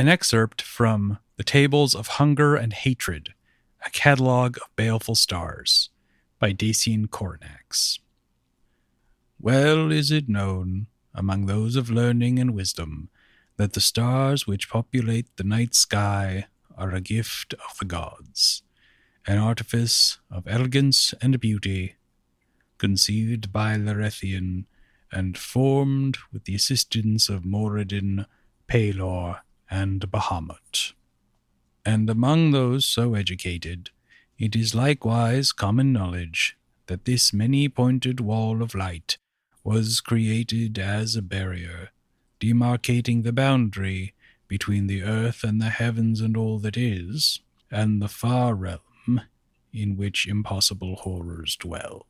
An excerpt from The Tables of Hunger and Hatred, a Catalogue of Baleful Stars, by Dacian Coronax. Well is it known, among those of learning and wisdom, that the stars which populate the night sky are a gift of the gods, an artifice of elegance and beauty, conceived by Larethian, and formed with the assistance of Moradin, Pelor, and Bahamut. And among those so educated, it is likewise common knowledge that this many-pointed wall of light was created as a barrier, demarcating the boundary between the earth and the heavens and all that is, and the far realm in which impossible horrors dwell.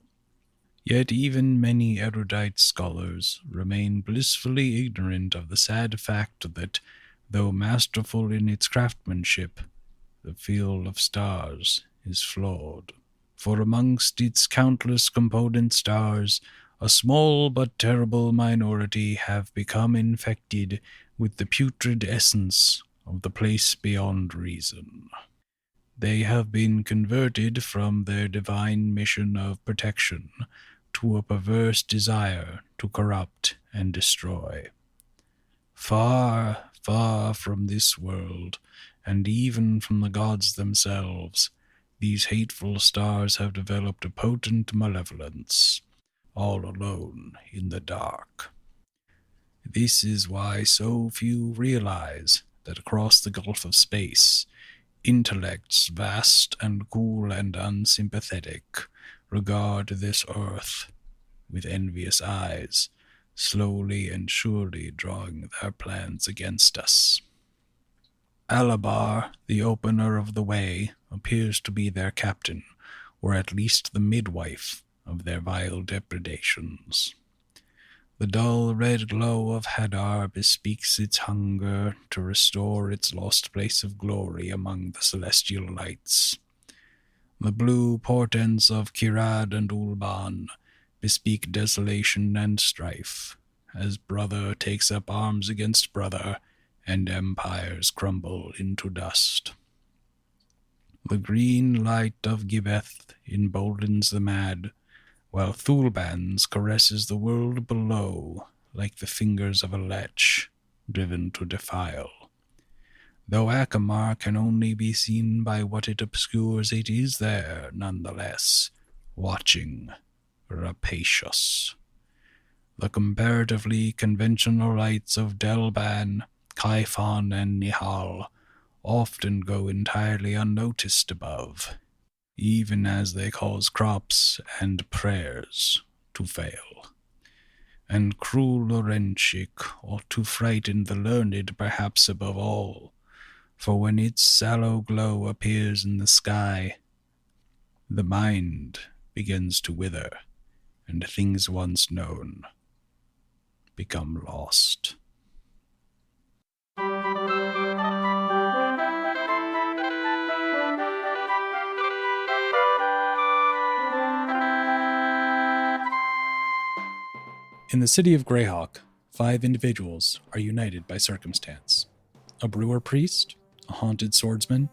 Yet even many erudite scholars remain blissfully ignorant of the sad fact that, though masterful in its craftsmanship, the field of stars is flawed. For amongst its countless component stars, a small but terrible minority have become infected with the putrid essence of the place beyond reason. They have been converted from their divine mission of protection to a perverse desire to corrupt and destroy. Far, far from this world, and even from the gods themselves, these hateful stars have developed a potent malevolence, all alone in the dark. This is why so few realize that across the gulf of space, intellects vast and cool and unsympathetic regard this earth with envious eyes, slowly and surely drawing their plans against us. Alabar, the opener of the way, appears to be their captain, or at least the midwife of their vile depredations. The dull red glow of Hadar bespeaks its hunger to restore its lost place of glory among the celestial lights. The blue portents of Kirad and Ulban bespeak desolation and strife, as brother takes up arms against brother, and empires crumble into dust. The green light of Gibeth emboldens the mad, while Thulban's caresses the world below like the fingers of a lech, driven to defile. Though Akamar can only be seen by what it obscures, it is there, nonetheless, watching, rapacious. The comparatively conventional lights of Delban, Kaifan, and Nihal often go entirely unnoticed above, even as they cause crops and prayers to fail. And cruel Lorenchik ought to frighten the learned perhaps above all, for when its sallow glow appears in the sky, the mind begins to wither, and things once known become lost. In the city of Greyhawk, 5 individuals are united by circumstance. A brewer priest, a haunted swordsman,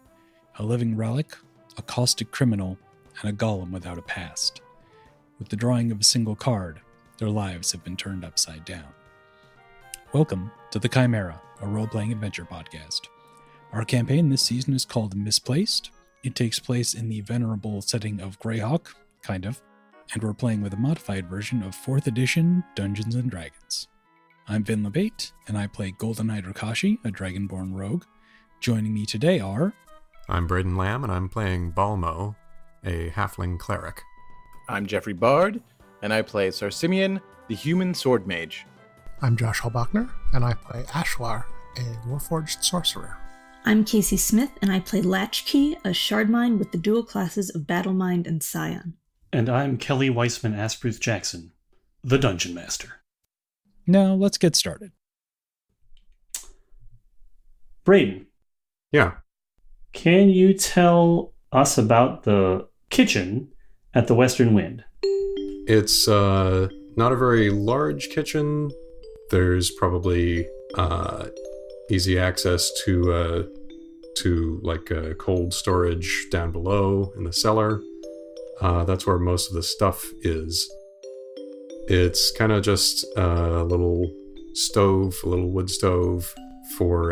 a living relic, a caustic criminal, and a golem without a past. With the drawing of a single card, their lives have been turned upside down. Welcome to The Chimera, a role-playing adventure podcast. Our campaign this season is called Misplaced. It takes place in the venerable setting of Greyhawk, kind of, and we're playing with a modified version of 4th edition Dungeons & Dragons. I'm Vin LeBate, and I play Golden Hydrakashi, a Dragonborn rogue. Joining me today are... I'm Braden Lamb, and I'm playing Balmo, a halfling cleric. I'm Jeffrey Bard, and I play Sir Simeon, the human sword mage. I'm Josh Hallbachner, and I play Ashlar, a warforged sorcerer. I'm Kacey Smith, and I play Latchkey, a shardmind with the dual classes of Battlemind and Scion. And I'm Kelly Weissman Asprooth Jackson, the Dungeon Master. Now, let's get started. Braden. Yeah. Can you tell us about the kitchen at the Western Wind? It's not a very large kitchen. There's probably easy access to cold storage down below in the cellar. That's where most of the stuff is. It's kind of just a little stove, a little wood stove for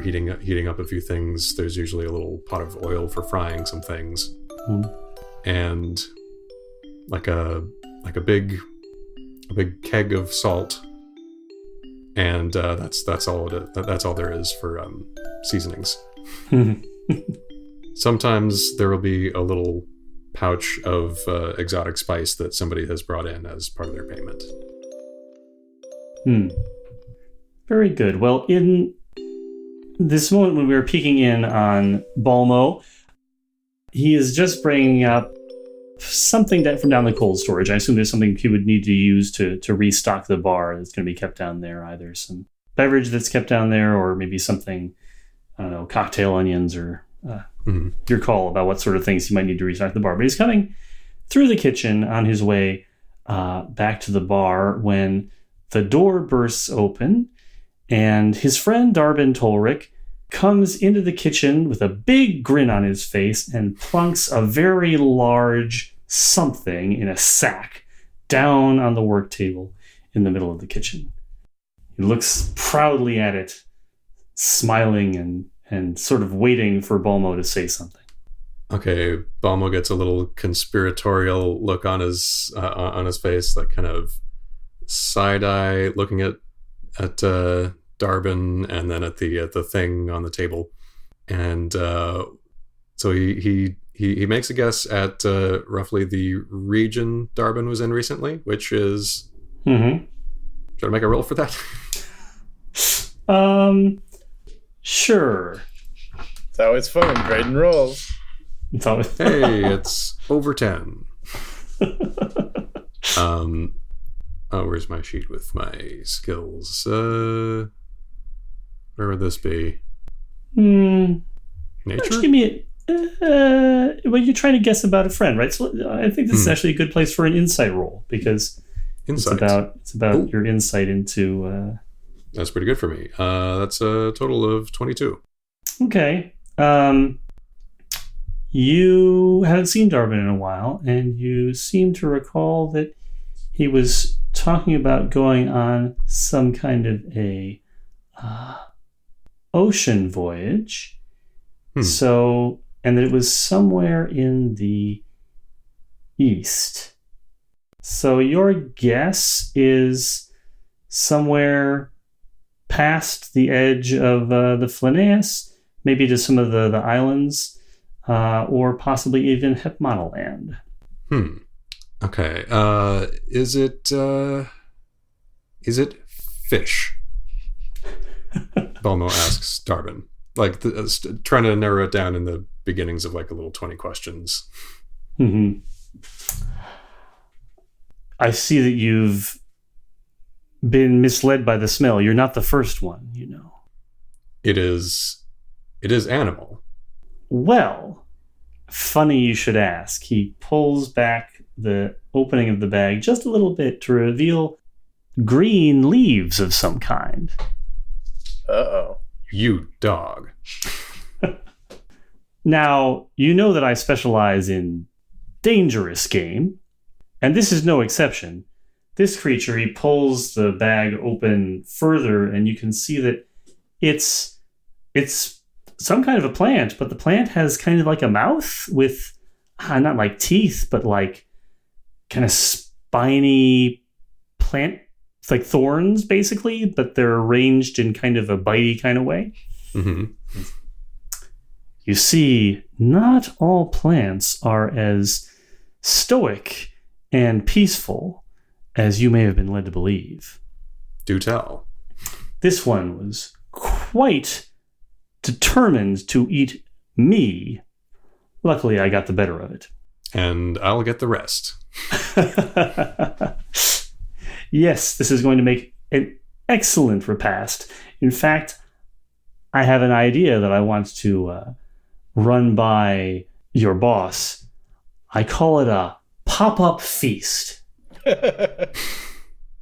heating up a few things. There's usually a little pot of oil for frying some things, and like a big keg of salt, and that's all there is for seasonings. Sometimes there will be a little pouch of exotic spice that somebody has brought in as part of their payment. Very good. Well, in this moment when we were peeking in on Balmo, he is just bringing up something from down the cold storage. I assume there's something he would need to use to restock the bar that's going to be kept down there. Either some beverage that's kept down there, or maybe something, I don't know, cocktail onions, or your call about what sort of things he might need to restock the bar. But he's coming through the kitchen on his way back to the bar when the door bursts open, and his friend Darbin Tolric comes into the kitchen with a big grin on his face and plunks a very large something in a sack down on the work table in the middle of the kitchen. He looks proudly at it, smiling and sort of waiting for Balmo to say something. Okay, Balmo gets a little conspiratorial look on his face, like kind of side eye, looking at Darbin and then at the thing on the table, and so he makes a guess at roughly the region Darbin was in recently, which is. Should I make a roll for that? Sure. It's always fun, grading rolls. It's always it's over 10. Where's my sheet with my skills? Where would this be? Nature? Give me well, you're trying to guess about a friend, right? So I think this is actually a good place for an insight roll, because Insight. it's about your insight into. That's pretty good for me. That's a total of 22. Okay. You haven't seen Darbin in a while, and you seem to recall that he was talking about going on some kind of a ocean voyage. So, and that it was somewhere in the east. So your guess is somewhere past the edge of the Flinnaeus, maybe to some of the islands, or possibly even Hepmonoland. Okay. Is it fish? Balmo asks Darbin, like trying to narrow it down in the beginnings of like a little 20 questions. I see that you've been misled by the smell. You're not the first one, you know. It is animal. Well, funny you should ask. He pulls back the opening of the bag just a little bit to reveal green leaves of some kind. Uh-oh. You dog. Now, you know that I specialize in dangerous game, and this is no exception. This creature, he pulls the bag open further, and you can see that it's some kind of a plant, but the plant has kind of like a mouth with, not like teeth, but like kind of spiny plant, like thorns, basically, but they're arranged in kind of a bitey kind of way. You see, not all plants are as stoic and peaceful as you may have been led to believe. Do tell. This one was quite determined to eat me. Luckily, I got the better of it. And I'll get the rest. Yes, this is going to make an excellent repast. In fact, I have an idea that I want to run by your boss. I call it a pop-up feast.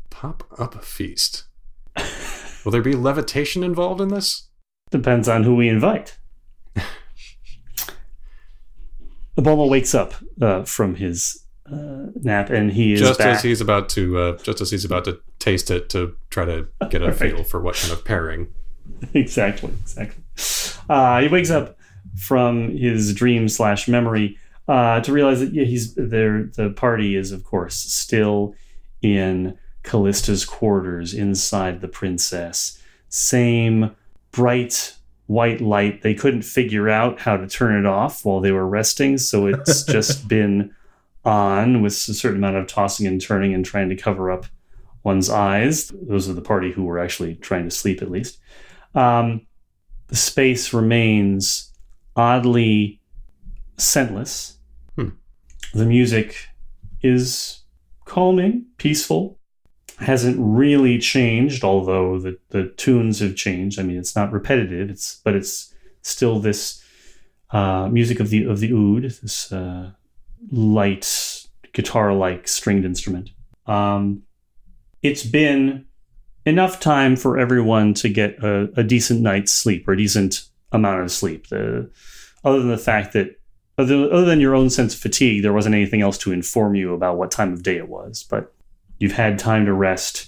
Pop-up feast. Will there be levitation involved in this? Depends on who we invite. Balmo wakes up from his nap, and he is just back. as he's about to taste it to try to get a feel for what kind of pairing. Exactly. He wakes up from his dream/memory to realize that he's there. The party is, of course, still in Callista's quarters inside the princess. Same bright white light. They couldn't figure out how to turn it off while they were resting, so it's just been on with a certain amount of tossing and turning and trying to cover up one's eyes. Those are the party who were actually trying to sleep, at least. The space remains oddly scentless. The music is calming, peaceful. Hasn't really changed, although the tunes have changed. I mean, it's not repetitive, but it's still this music of the oud, this light guitar-like stringed instrument. It's been enough time for everyone to get a decent night's sleep, or a decent amount of sleep. Other than the fact that, other than your own sense of fatigue, there wasn't anything else to inform you about what time of day it was. But you've had time to rest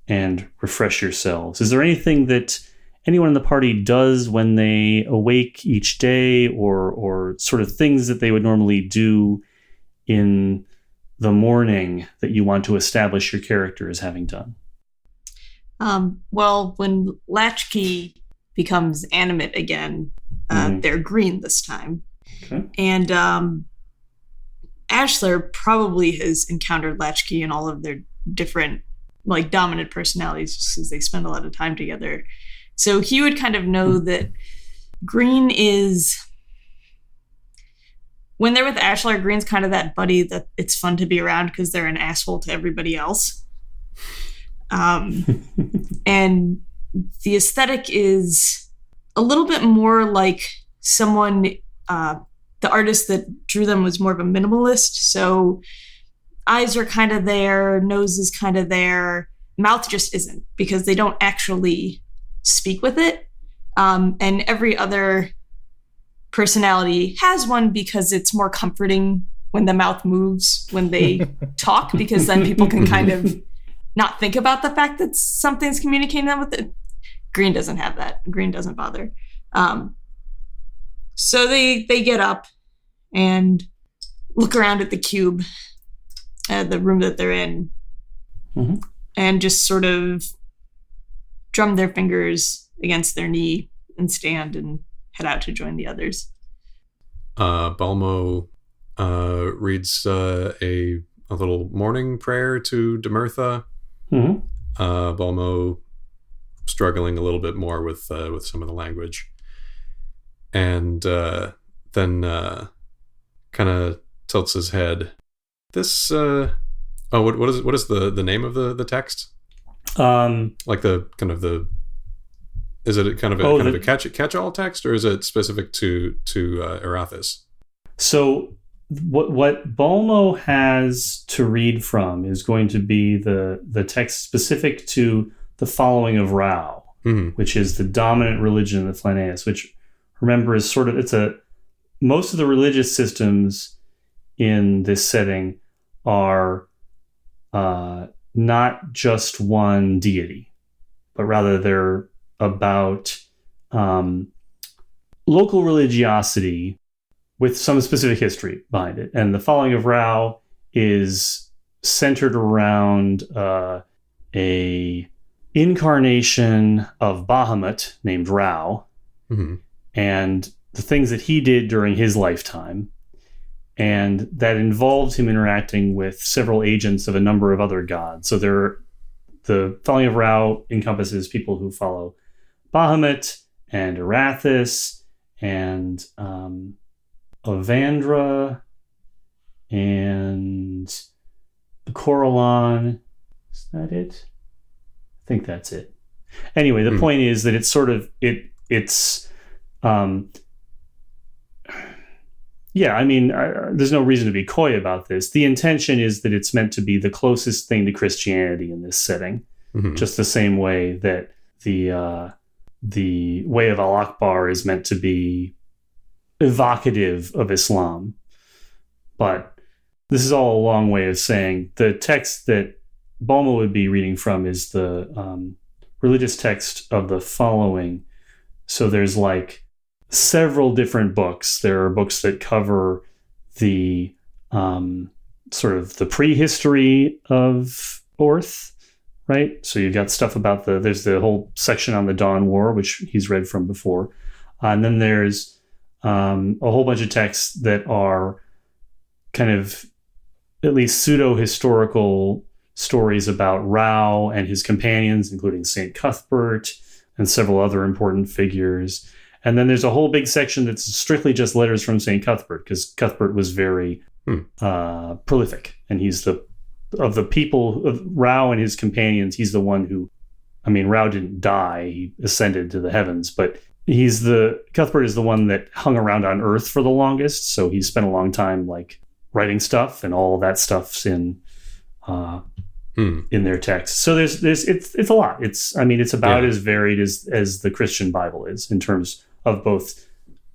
and refresh yourselves. Is there anything that anyone in the party does when they awake each day, or sort of things that they would normally do in the morning that you want to establish your character as having done? Well, when Latchkey becomes animate again, they're green this time. Okay. And Ashler probably has encountered Latchkey in all of their different, like, dominant personalities, just because they spend a lot of time together. So he would kind of know that green is... When they're with Ashler, green's kind of that buddy that it's fun to be around because they're an asshole to everybody else. And the aesthetic is a little bit more like someone, the artist that drew them was more of a minimalist. So eyes are kind of there, nose is kind of there, mouth just isn't, because they don't actually speak with it. And every other personality has one because it's more comforting when the mouth moves when they talk, because then people can kind of not think about the fact that something's communicating them with it. Green doesn't have that. Green doesn't bother. So they get up and look around at the cube, the room that they're in, and just sort of drum their fingers against their knee and stand and head out to join the others. Balmo reads a little morning prayer to Demertha. Balmo struggling a little bit more with some of the language, and then kind of tilts his head. This what is the name of the text? Like the kind of the... Is it kind of a catch-all text, or is it specific to Arathis? So what Balmo has to read from is going to be the text specific to the following of Rao, which is the dominant religion of the Flaneus, which, remember, is sort of, most of the religious systems in this setting are not just one deity, but rather they're about local religiosity with some specific history behind it. And the following of Rao is centered around a incarnation of Bahamut named Rao, and the things that he did during his lifetime. And that involved him interacting with several agents of a number of other gods. So the following of Rao encompasses people who follow Bahamut and Arathis and Ovandra and the Coralon. Is that it? I think that's it. Anyway, the point is that it's sort of there's no reason to be coy about this. The intention is that it's meant to be the closest thing to Christianity in this setting, just the same way that the way of Al-Akbar is meant to be evocative of Islam. But this is all a long way of saying the text that Balma would be reading from is the religious text of the following. So there's like several different books. There are books that cover the sort of the prehistory of Orth, right? So you've got stuff about there's the whole section on the Dawn War, which he's read from before. And then there's a whole bunch of texts that are kind of at least pseudo-historical stories about Rao and his companions, including St. Cuthbert and several other important figures. And then there's a whole big section that's strictly just letters from St. Cuthbert, because Cuthbert was very prolific. And he's of the people of Rao and his companions, he's the one who, I mean, Rao didn't die, he ascended to the heavens, but Cuthbert is the one that hung around on Earth for the longest. So he spent a long time like writing stuff, and all that stuff's in their text. So it's a lot. It's about as varied as the Christian Bible is in terms of both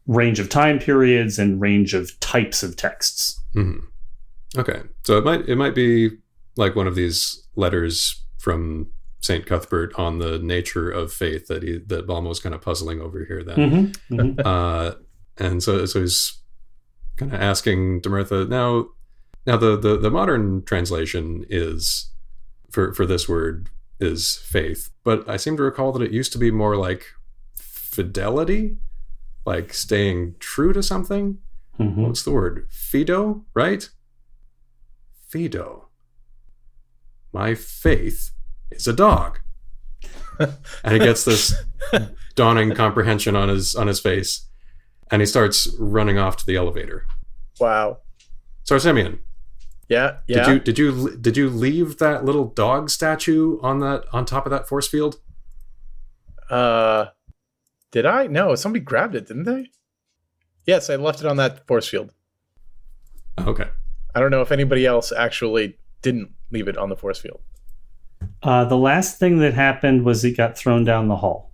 range of time periods and range of types of texts. Mm-hmm. Okay, so it might be like one of these letters from Saint Cuthbert on the nature of faith that Balma was kind of puzzling over here. Then, Mm-hmm. Mm-hmm. And so he's kind of asking Demertha now the modern translation is for this word is faith, but I seem to recall that it used to be more like fidelity, like staying true to something. Mm-hmm. What's the word? Fido, right? Fido. My faith is a dog. And he gets this dawning comprehension on his face, and he starts running off to the elevator. Wow. So Simeon. Yeah. Did you leave that little dog statue on top of that force field? Did I? No, somebody grabbed it, didn't they? Yes, I left it on that force field. Okay. I don't know if anybody else actually didn't leave it on the force field. The last thing that happened was it got thrown down the hall,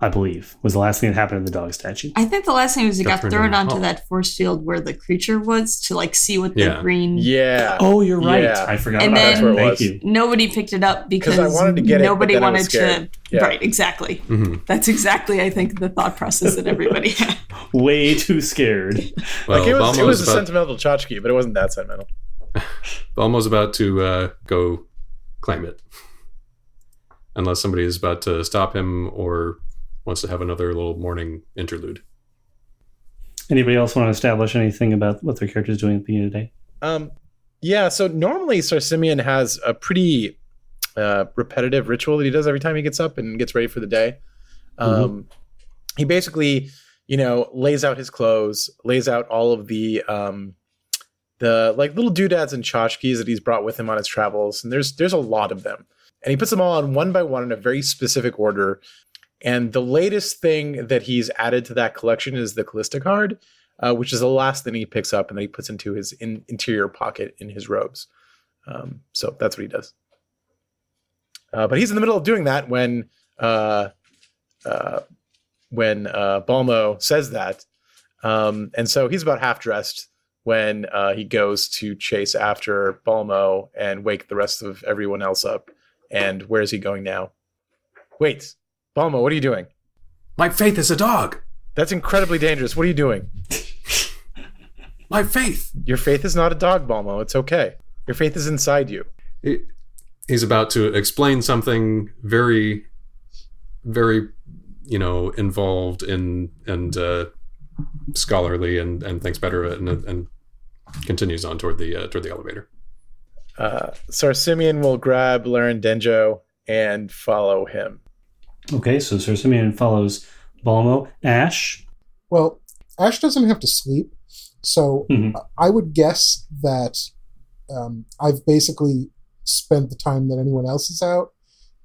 I believe, was the last thing that happened to the dog statue. I think the last thing was it got thrown onto hall. that force field where the creature was to like see what the green. Yeah. Oh, you're right. Yeah. I forgot And about then- that. That's where it Thank was. you. Nobody picked it up because I wanted to get it, nobody but then I was wanted to. scared. Yeah. Right, exactly. Mm-hmm. That's exactly, I think, the thought process that everybody had. Way too scared. Well, Like it Balma was a about, sentimental tchotchke, but it wasn't that sentimental. Balma's about to go claim it, unless somebody is about to stop him or wants to have another little morning interlude. Anybody else want to establish anything about what their character's doing at the beginning of the day? Yeah, so normally Sir Simeon has a pretty repetitive ritual that he does every time he gets up and gets ready for the day. He basically, lays out his clothes, lays out all of the like little doodads and tchotchkes that he's brought with him on his travels, and there's a lot of them. And he puts them all on one by one in a very specific order. And the latest thing that he's added to that collection is the Callista card, which is the last thing he picks up and then he puts into his interior pocket in his robes. So that's what he does. But he's in the middle of doing that when Balmo says that. And so he's about half dressed when he goes to chase after Balmo and wake the rest of everyone else up. And where is he going now? Wait, Balmo, what are you doing? My faith is a dog. That's incredibly dangerous. What are you doing? My faith. Your faith is not a dog, Balmo. It's okay. Your faith is inside you. He's about to explain something very, very, involved and scholarly and thinks better of it and continues on toward the elevator. Sir Simeon will grab Laren Denjo and follow him. Okay, so Sir Simeon follows Balmo. Ash? Well, Ash doesn't have to sleep, so I would guess that I've basically spent the time that anyone else is out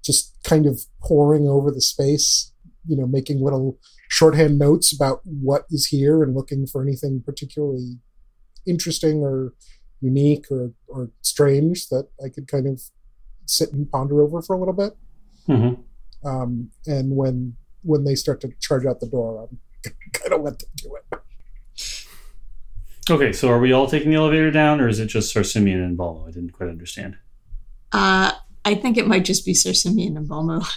just kind of poring over the space, making little shorthand notes about what is here and looking for anything particularly interesting or unique or strange that I could kind of sit and ponder over for a little bit. And when they start to charge out the door, I'm gonna let them do it. Okay, so are we all taking the elevator down, or is it just Sir Simeon and Balmo? I didn't quite understand. I think it might just be Sir Simeon and Balmo.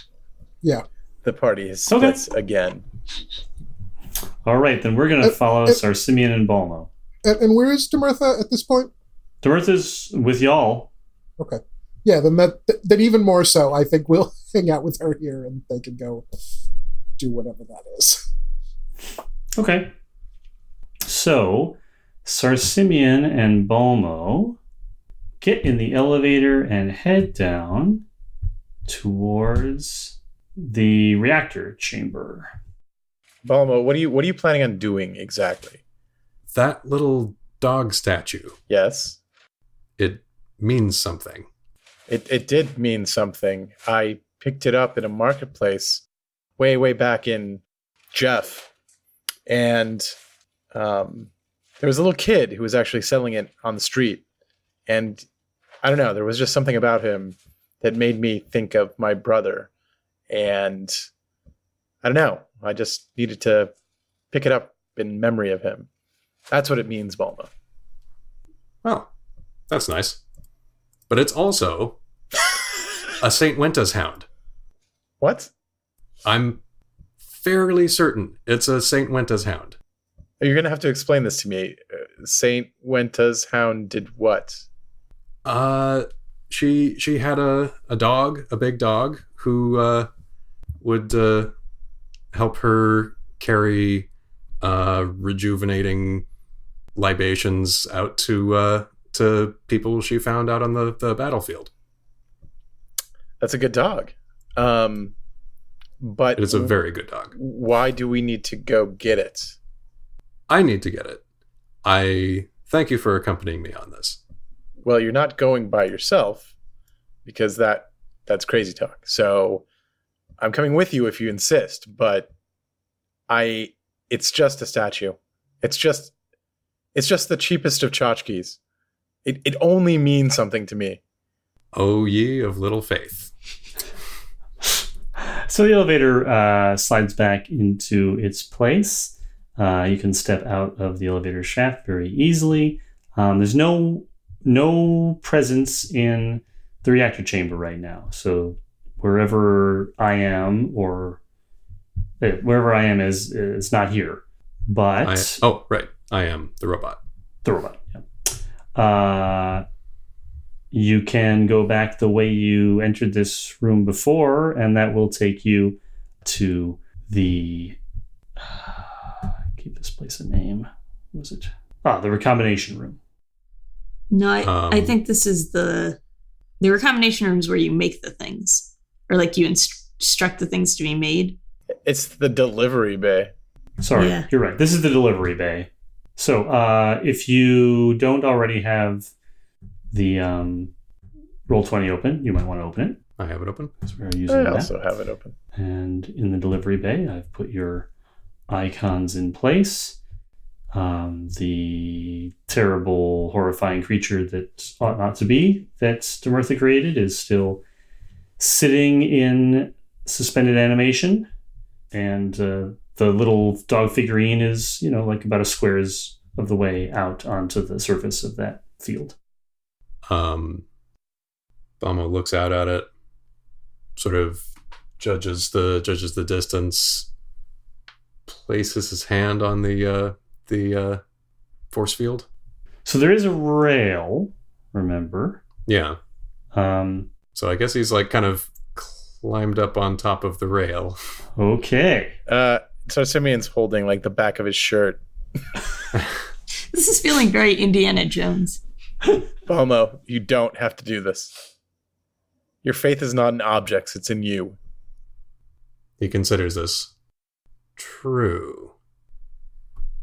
Yeah. The party is splits again. All right, then we're going to follow Sir Simeon and Balmo. And where is Demertha at this point? Demertha's with y'all. Okay. Yeah, then even more so, I think we'll hang out with her here and they can go do whatever that is. Okay. So, Sir Simeon and Balmo get in the elevator and head down towards the reactor chamber. Balmo, what are you planning on doing exactly? That little dog statue. Yes. It means something. It did mean something. I picked it up in a marketplace way back in Jeff. And there was a little kid who was actually selling it on the street. And I don't know, there was just something about him that made me think of my brother. And I don't know, I just needed to pick it up in memory of him. That's what it means, Balmo. Oh, that's nice. But it's also a St. Wenta's hound. What? I'm fairly certain it's a St. Wenta's hound. You're going to have to explain this to me. St. Wenta's hound did what? She had a dog, a big dog, who would help her carry rejuvenating libations out to people she found out on the battlefield. That's a good dog. But it is a very good dog. Why do we need to go get it? I need to get it. I thank you for accompanying me on this. Well, you're not going by yourself because that's crazy talk. So I'm coming with you if you insist, but it's just a statue. It's just the cheapest of tchotchkes. It only means something to me. Oh, ye of little faith. So the elevator slides back into its place. You can step out of the elevator shaft very easily. There's no presence in the reactor chamber right now. So wherever I am, is not here. But right, I am the robot. The robot. Yeah. You can go back the way you entered this room before, and that will take you to the. Give this place a name. What was it? The recombination room. No, I think this is the recombination rooms where you make the things, or like you instruct the things to be made. It's the delivery bay. Sorry, yeah. You're right. This is the delivery bay. So if you don't already have the Roll20 open, you might want to open it. I have it open. Because we're using that. I also have it open. And in the delivery bay, I've put your icons in place. The terrible, horrifying creature that ought not to be, that Demertha created, is still sitting in suspended animation. And the little dog figurine is, like about a squares of the way out onto the surface of that field. Balmo looks out at it, sort of judges the distance, places his hand on the force field. So there is a rail, remember? Yeah. So I guess he's like kind of climbed up on top of the rail. Okay. So Simeon's holding like the back of his shirt. This is feeling very Indiana Jones. Balmo, you don't have to do this. Your faith is not in objects, it's in you. He considers this true.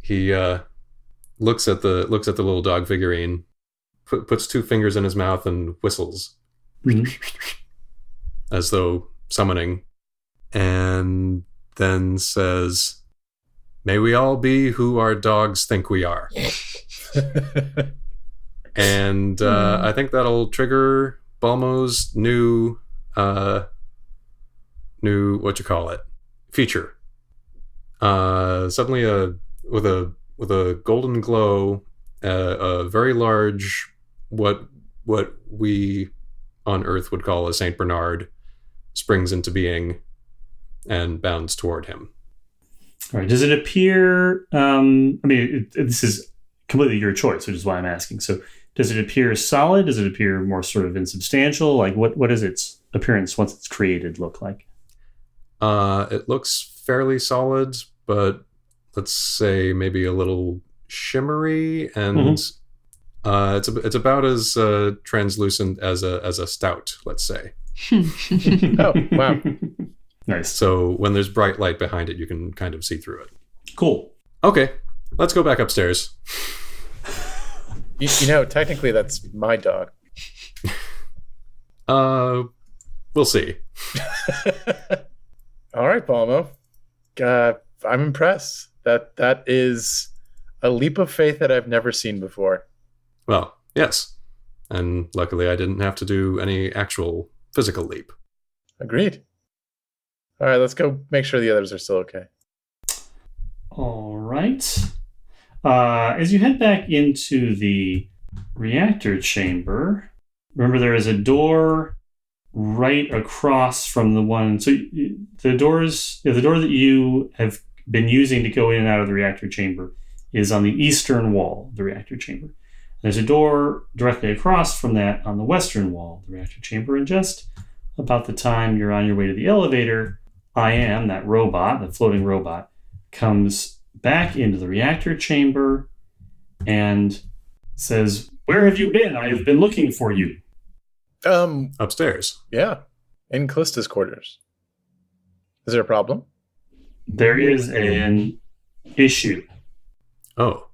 He looks at the little dog figurine, puts two fingers in his mouth and whistles. As though summoning, and then says, "May we all be who our dogs think we are." And I think that'll trigger Balmo's new feature. Suddenly, with a golden glow, a very large, what we on Earth would call a Saint Bernard, springs into being and bounds toward him. All right. Does it appear? This is completely your choice, which is why I'm asking. So, does it appear solid? Does it appear more sort of insubstantial? Like, what does its appearance once it's created look like? It looks fairly solid, but let's say maybe a little shimmery, and it's about as translucent as a stout, let's say. Oh, wow. Nice. So when there's bright light behind it, you can kind of see through it. Cool. Okay, let's go back upstairs. Technically that's my dog. We'll see. All right, Balmo. I'm impressed. That is a leap of faith that I've never seen before. Well, yes. And luckily I didn't have to do any actual physical leap. Agreed. All right, let's go make sure the others are still okay. All right. As you head back into the reactor chamber, remember there is a door right across from the one. So the door that you have been using to go in and out of the reactor chamber is on the eastern wall of the reactor chamber. There's a door directly across from that on the western wall of the reactor chamber. And just about the time you're on your way to the elevator, that robot, the floating robot, comes back into the reactor chamber and says, "Where have you been? I have been looking for you." Upstairs. Yeah. In Callista's quarters. Is there a problem? There is an issue. Oh.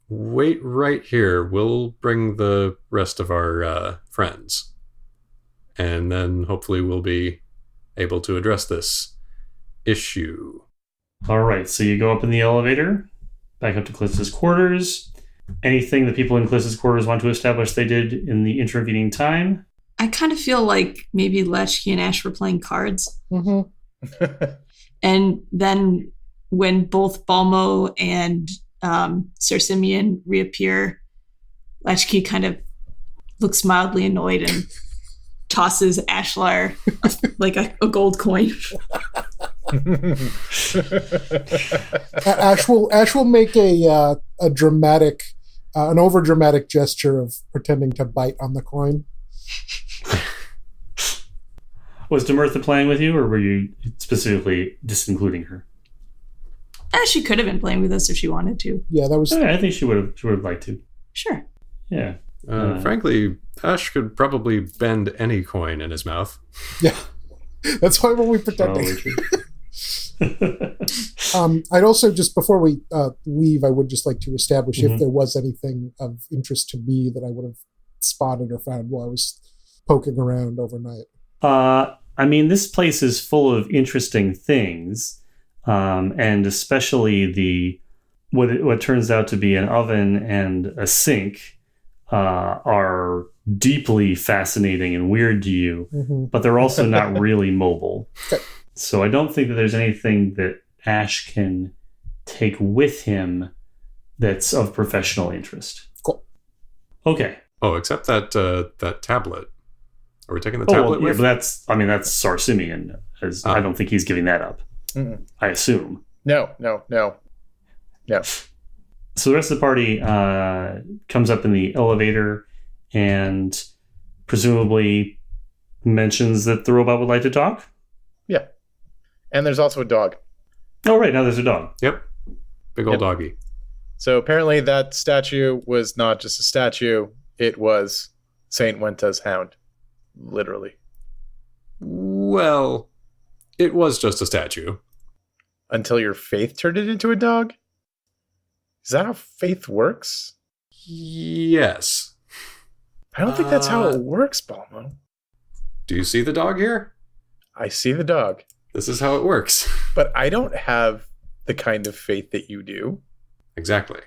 Wait right here. We'll bring the rest of our friends. And then hopefully we'll be able to address this issue. All right, so you go up in the elevator, back up to Callista's quarters. Anything that people in Callista's quarters want to establish they did in the intervening time? I kind of feel like maybe Latchkey and Ash were playing cards. Mm-hmm. And then when both Balmo and Sir Simeon reappear, Latchkey kind of looks mildly annoyed and tosses Ashlar like a gold coin. Ash will make a dramatic, an over dramatic gesture of pretending to bite on the coin. Was Demertha playing with you, or were you specifically disincluding her? She could have been playing with us if she wanted to. Yeah, that was. I think she would have liked to. Sure. Yeah. Frankly, Ash could probably bend any coin in his mouth. Yeah, that's why when we pretending. I'd also, just before we leave, I would just like to establish if there was anything of interest to me that I would have spotted or found while I was poking around overnight. This place is full of interesting things, and especially what turns out to be an oven and a sink are deeply fascinating and weird to you, but they're also not really mobile. Okay. So I don't think that there's anything that Ash can take with him that's of professional interest. Cool. Okay. Oh, except that tablet. Are we taking the tablet with? But that's Sir Simeon. I don't think he's giving that up. Mm-mm. I assume. No. So the rest of the party comes up in the elevator and presumably mentions that the robot would like to talk. Yeah. And there's also a dog. Oh, right. Now there's a dog. Yep. Big old doggy. So apparently that statue was not just a statue. It was Saint Wenta's hound. Literally. Well, it was just a statue. Until your faith turned it into a dog? Is that how faith works? Yes. I don't think that's how it works, Balmo. Do you see the dog here? I see the dog. This is how it works. But I don't have the kind of faith that you do. Exactly.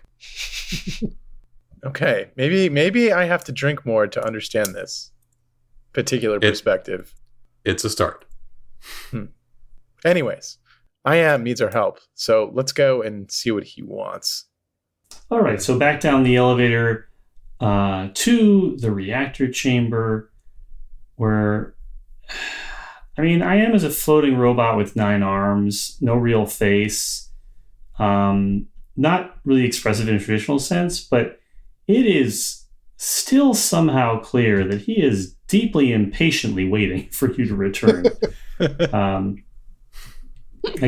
Okay, maybe I have to drink more to understand this particular perspective. It's a start. Anyways, I.M. needs our help, so let's go and see what he wants. All right, so back down the elevator to the reactor chamber, where, I mean, I.M. is a floating robot with 9 arms, no real face, not really expressive in a traditional sense, but it is still somehow clear that he is deeply impatiently waiting for you to return. I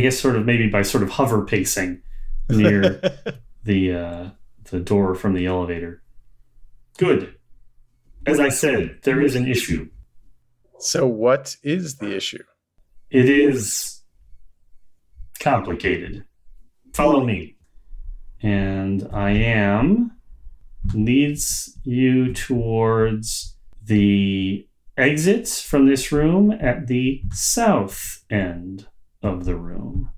guess sort of maybe by sort of hover pacing near the door from the elevator. Good. As I said, there is an issue. So what is the issue? It is complicated. Follow me. And I.M. leads you towards the exits from this room at the south end of the room.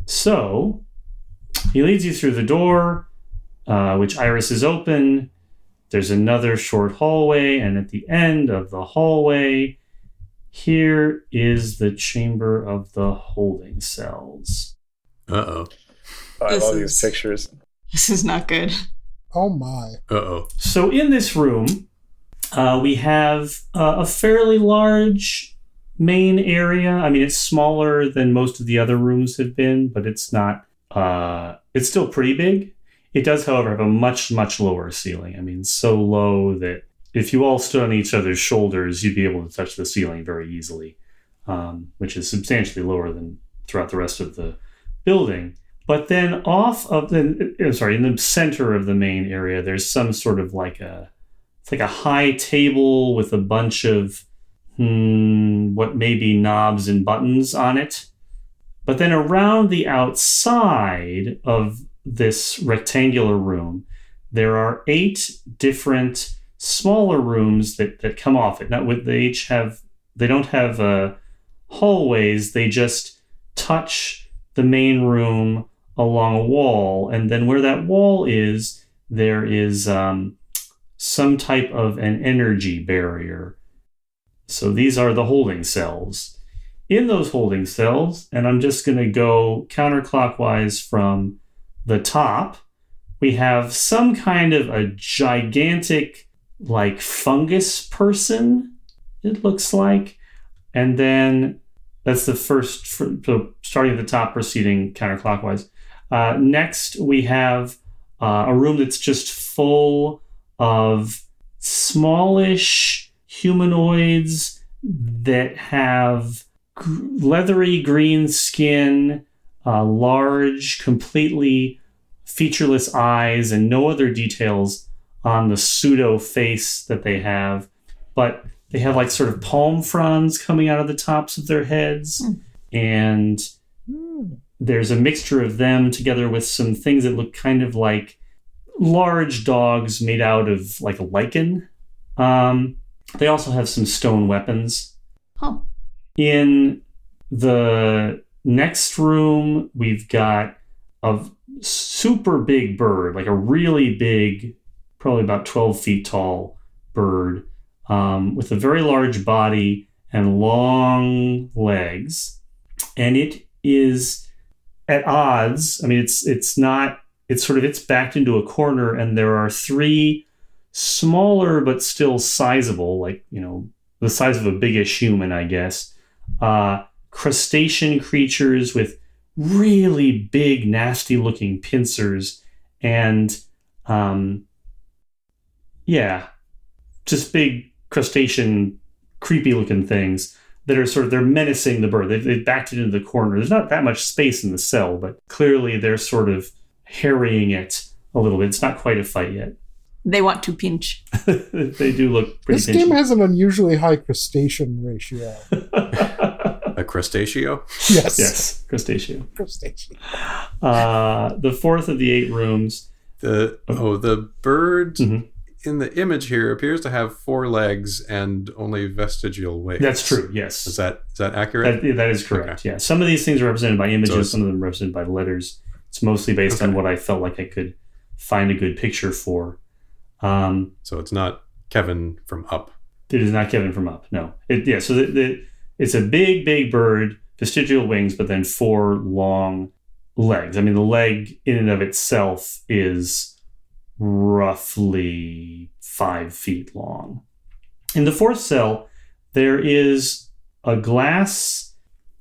So he leads you through the door, which Iris is open. There's another short hallway, and at the end of the hallway, here is the chamber of the holding cells. Uh-oh. Oh, I love these pictures. This is not good. Oh my. Uh-oh. So in this room, we have a fairly large main area. I mean, it's smaller than most of the other rooms have been, but it's not, it's still pretty big. It does, however, have a much, much lower ceiling. I mean, so low that if you all stood on each other's shoulders, you'd be able to touch the ceiling very easily, which is substantially lower than throughout the rest of the building. But then in the center of the main area, there's some sort of it's like a high table with a bunch of what may be knobs and buttons on it. But then around the outside of this rectangular room, there are 8 different smaller rooms that come off it. They don't have hallways. They just touch the main room along a wall, and then where that wall is, there is some type of an energy barrier. So these are the holding cells. In those holding cells, and I'm just going to go counterclockwise from the top, we have some kind of a gigantic, like, fungus person, it looks like. And then that's the first, so starting at the top, proceeding counterclockwise. Next, we have a room that's just full of smallish humanoids that have leathery green skin, large, completely featureless eyes, and no other details on the pseudo face that they have. But they have like sort of palm fronds coming out of the tops of their heads. And there's a mixture of them together with some things that look kind of like large dogs made out of like a lichen. They also have some stone weapons. Huh. In the next room, we've got a super big bird, like a really big, probably about 12 feet tall bird, with a very large body and long legs. And it is at odds. I mean, it's backed into a corner, and there are 3 smaller but still sizable, like, you know, the size of a biggish human, I guess, crustacean creatures with really big, nasty looking pincers, and just big crustacean, creepy looking things that are they're menacing the bird. They've backed it into the corner. There's not that much space in the cell, but clearly they're sort of harrying it a little bit. It's not quite a fight yet. They want to pinch. They do look pretty This pinchy. game has an unusually high crustacean ratio. A crustaceo? Yes, crustaceo. Crustacean. The fourth of the 8 rooms. The bird Mhm. in the image here appears to have 4 legs and only vestigial wings. That's true, yes. Is that accurate? That is correct, Okay. yeah. Some of these things are represented by images, So some of them are represented by letters. It's mostly based on what I felt like I could find a good picture for. So it's not Kevin from Up. It is not Kevin from Up. No. So it's a big, big bird, vestigial wings, but then 4 long legs. I mean, the leg in and of itself is roughly 5 feet long. In the 4th cell, there is a glass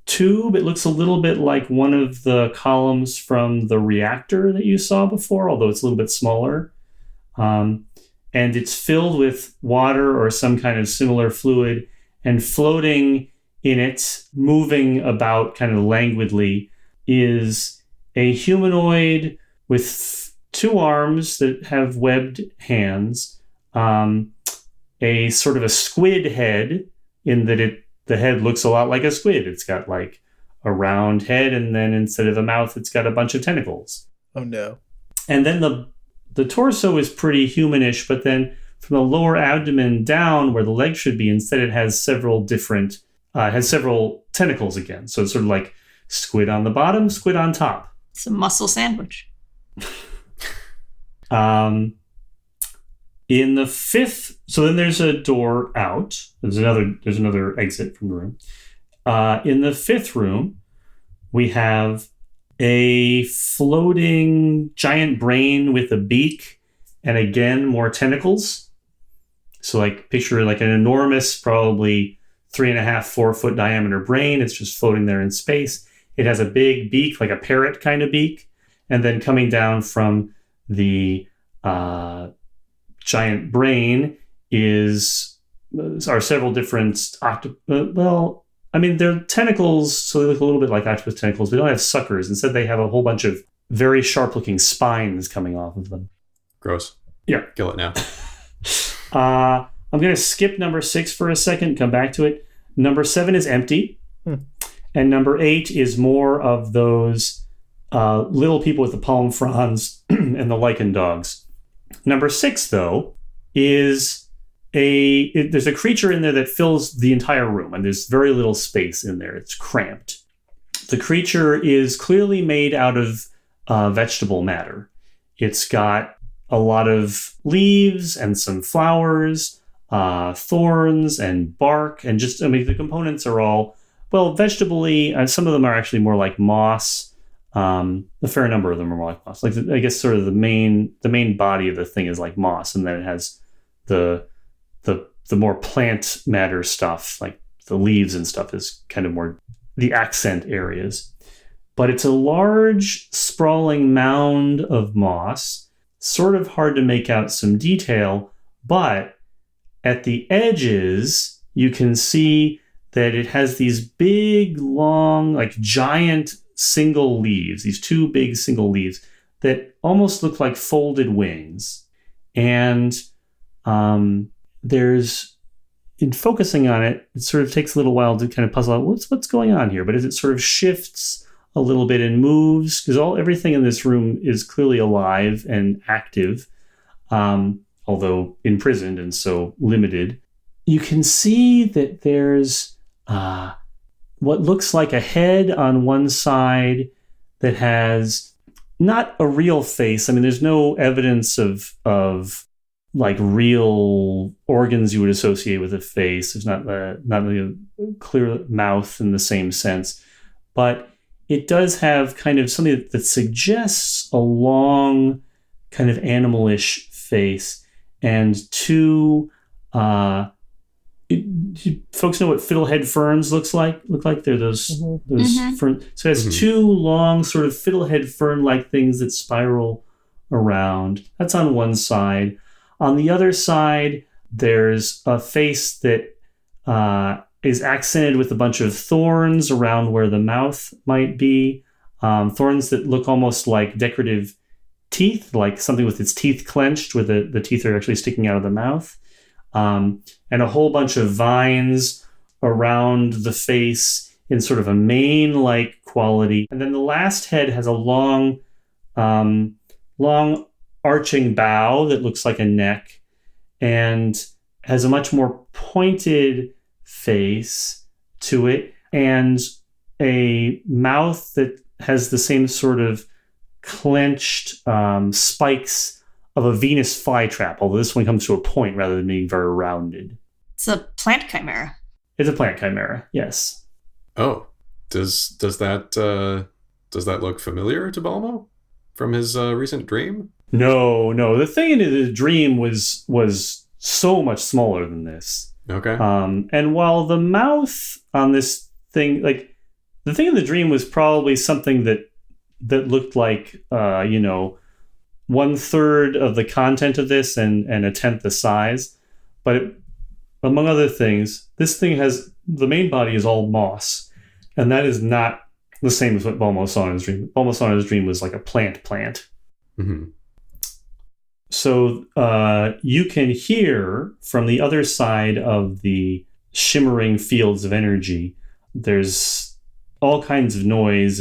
tube. It looks a little bit like one of the columns from the reactor that you saw before, although it's a little bit smaller. And it's filled with water or some kind of similar fluid, and floating in it, moving about kind of languidly, is a humanoid with 2 arms that have webbed hands, a sort of a squid head, in that the head looks a lot like a squid. It's got like a round head, and then instead of a mouth, it's got a bunch of tentacles. Oh no. And then the torso is pretty humanish, but then from the lower abdomen down where the leg should be, instead it has several tentacles again. So it's sort of like squid on the bottom, squid on top. It's a muscle sandwich. In the 5th, so then there's a door out. There's another exit from the room. In the 5th room, we have a floating giant brain with a beak and again more tentacles. So like picture like an enormous, probably 3.5, 4 foot diameter brain. It's just floating there in space. It has a big beak, like a parrot kind of beak. And then coming down from the giant brain are several different they're tentacles, so they look a little bit like octopus tentacles. They don't have suckers. Instead, they have a whole bunch of very sharp-looking spines coming off of them. Gross. Yeah. Kill it now. I'm going to skip number 6 for a second, come back to it. Number 7 is empty. And number 8 is more of those little people with the palm fronds and the lichen dogs. Number 6, though, is there's a creature in there that fills the entire room, and there's very little space in there. It's cramped. The creature is clearly made out of vegetable matter. It's got a lot of leaves and some flowers, thorns and bark, and the components are all, vegetable-y. Some of them are actually more like moss. A fair number of them are more like moss. I guess sort of the main body of the thing is like moss, and then it has the more plant matter stuff, like the leaves and stuff, is kind of more the accent areas. But it's a large, sprawling mound of moss, sort of hard to make out some detail, but at the edges, you can see that it has these big, long, like giant single leaves, these 2 big single leaves that almost look like folded wings. And in focusing on it, it sort of takes a little while to kind of puzzle out what's going on here. But as it sort of shifts a little bit and moves, because everything in this room is clearly alive and active, although imprisoned and so limited, you can see that there's what looks like a head on one side that has not a real face. I mean, there's no evidence of like real organs you would associate with a face. There's not a clear mouth in the same sense, but it does have kind of something that suggests a long kind of animalish face and 2 folks know what fiddlehead ferns look like? They're those ferns. So it has 2 long sort of fiddlehead fern-like things that spiral around. That's on one side. On the other side, there's a face that is accented with a bunch of thorns around where the mouth might be. Thorns that look almost like decorative teeth, like something with its teeth clenched, where the teeth are actually sticking out of the mouth. And a whole bunch of vines around the face in sort of a mane-like quality. And then the last head has a long arching bow that looks like a neck and has a much more pointed face to it and a mouth that has the same sort of clenched spikes of a Venus flytrap, although this one comes to a point rather than being very rounded. It's a plant chimera. It's a plant chimera, yes. Oh, does that look familiar to Balmo from his recent dream? No. The thing in the dream was so much smaller than this. Okay. And while the mouth on this thing, like the thing in the dream was probably something that looked like 1/3 of the content of this and 1/10 the size, but among other things, this thing has the main body is all moss, and that is not the same as what Balmo saw in his dream. Balmo saw in his dream was like a plant. Mm-hmm. So you can hear from the other side of the shimmering fields of energy. There's all kinds of noise,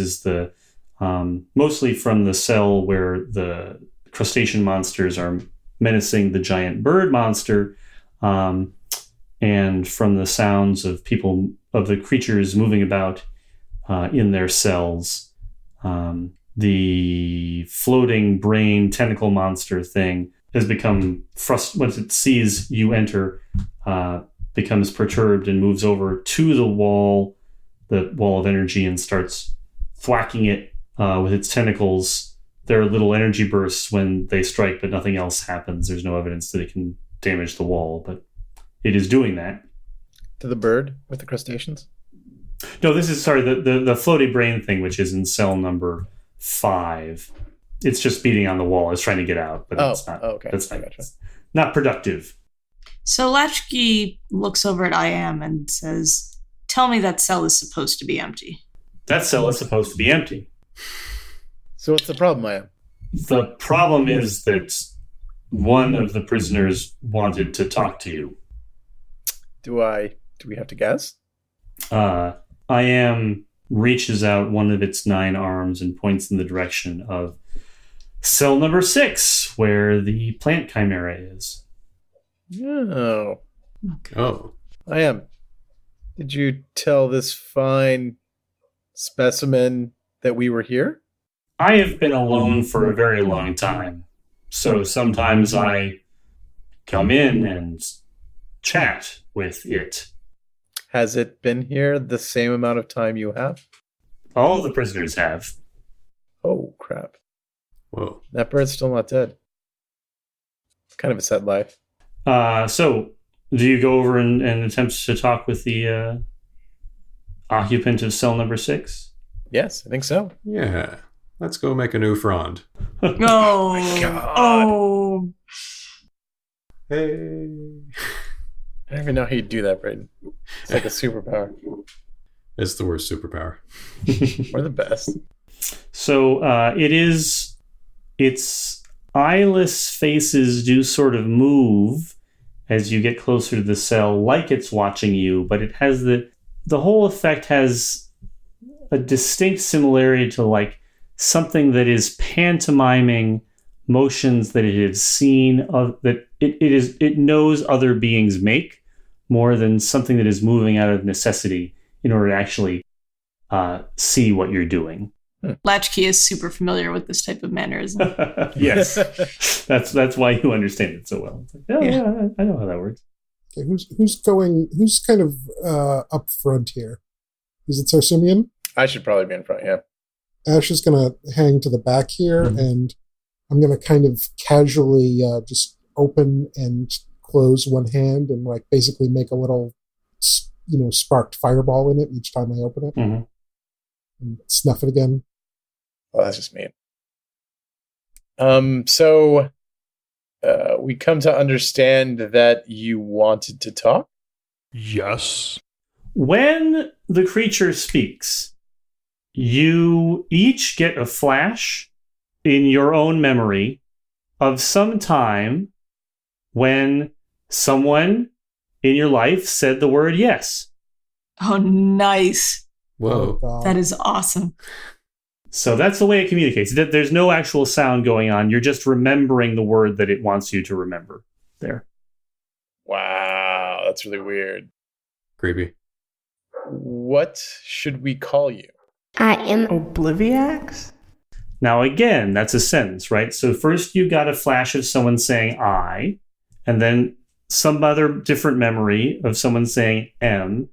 mostly from the cell where the crustacean monsters are menacing the giant bird monster, and from the sounds of the creatures moving about in their cells. The floating brain tentacle monster thing has become once it sees you enter, becomes perturbed and moves over to the wall of energy, and starts thwacking it with its tentacles. There are little energy bursts when they strike, but nothing else happens. There's no evidence that it can damage the wall, but it is doing that. To the bird with the crustaceans? No, this is, sorry, the floaty brain thing, which is in cell number 5. It's just beating on the wall. It's trying to get out, but it's not. Okay. That's not productive. So Latchkey looks over at I Am and says, "Tell me that cell is supposed to be empty." That cell is supposed to be empty. So what's the problem, I Am? The problem is that one of the prisoners wanted to talk to you. Do we have to guess? I Am reaches out one of its 9 arms and points in the direction of cell number 6, where the plant chimera is. Oh. Okay. Oh. I Am. Did you tell this fine specimen that we were here? I have been alone for a very long time, so sometimes I come in and chat with it. Has it been here the same amount of time you have? All the prisoners have. Oh, crap. Whoa. That bird's still not dead. It's kind of a sad life. So, do you go over and attempt to talk with the occupant of cell number 6? Yes, I think so. Yeah. Let's go make a new frond. Oh my God. Oh. Hey. I don't even know how you do that, Braden. It's like a superpower. It's the worst superpower. Or the best. So its eyeless faces do sort of move as you get closer to the cell, like it's watching you, but it has the whole effect has a distinct similarity to like something that is pantomiming motions that it has seen that it knows other beings make, more than something that is moving out of necessity in order to actually see what you're doing. Latchkey is super familiar with this type of mannerism. Yes, that's why you understand it so well. It's like, yeah, I know how that works. Okay, who's kind of up front here? Is it Sarsimian? I should probably be in front, yeah. Ash is going to hang to the back here, and I'm going to kind of casually just open and close one hand and like basically make a little, sparked fireball in it each time I open it. Mm-hmm. And snuff it again. Well, that's just mean. So we come to understand that you wanted to talk? Yes. When the creature speaks, you each get a flash in your own memory of some time when someone in your life said the word yes. Oh, nice. Whoa. Oh, That is awesome. So that's the way it communicates. There's no actual sound going on. You're just remembering the word that it wants you to remember there. Wow, that's really weird. Creepy. What should we call you? I am Obliviax? Now, again, that's a sentence, right? So first you got a flash of someone saying I, and then some other different memory of someone saying M,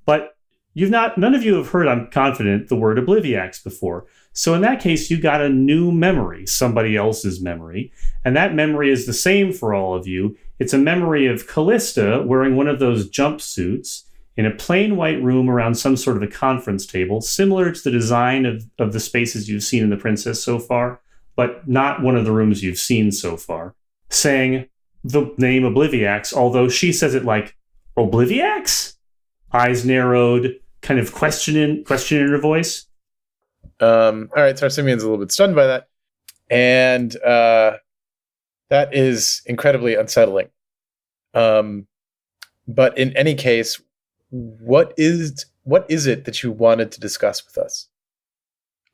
but none of you have heard, I'm confident, the word obliviax before. So in that case, you got a new memory, somebody else's memory, and that memory is the same for all of you. It's a memory of Callista wearing one of those jumpsuits in a plain white room around some sort of a conference table, similar to the design of the spaces you've seen in The Princess so far, but not one of the rooms you've seen so far, saying the name Obliviax, although she says it like, Obliviax? Eyes narrowed, kind of question in her voice. All right, so Simeon's a little bit stunned by that. And that is incredibly unsettling. But in any case, what is it that you wanted to discuss with us?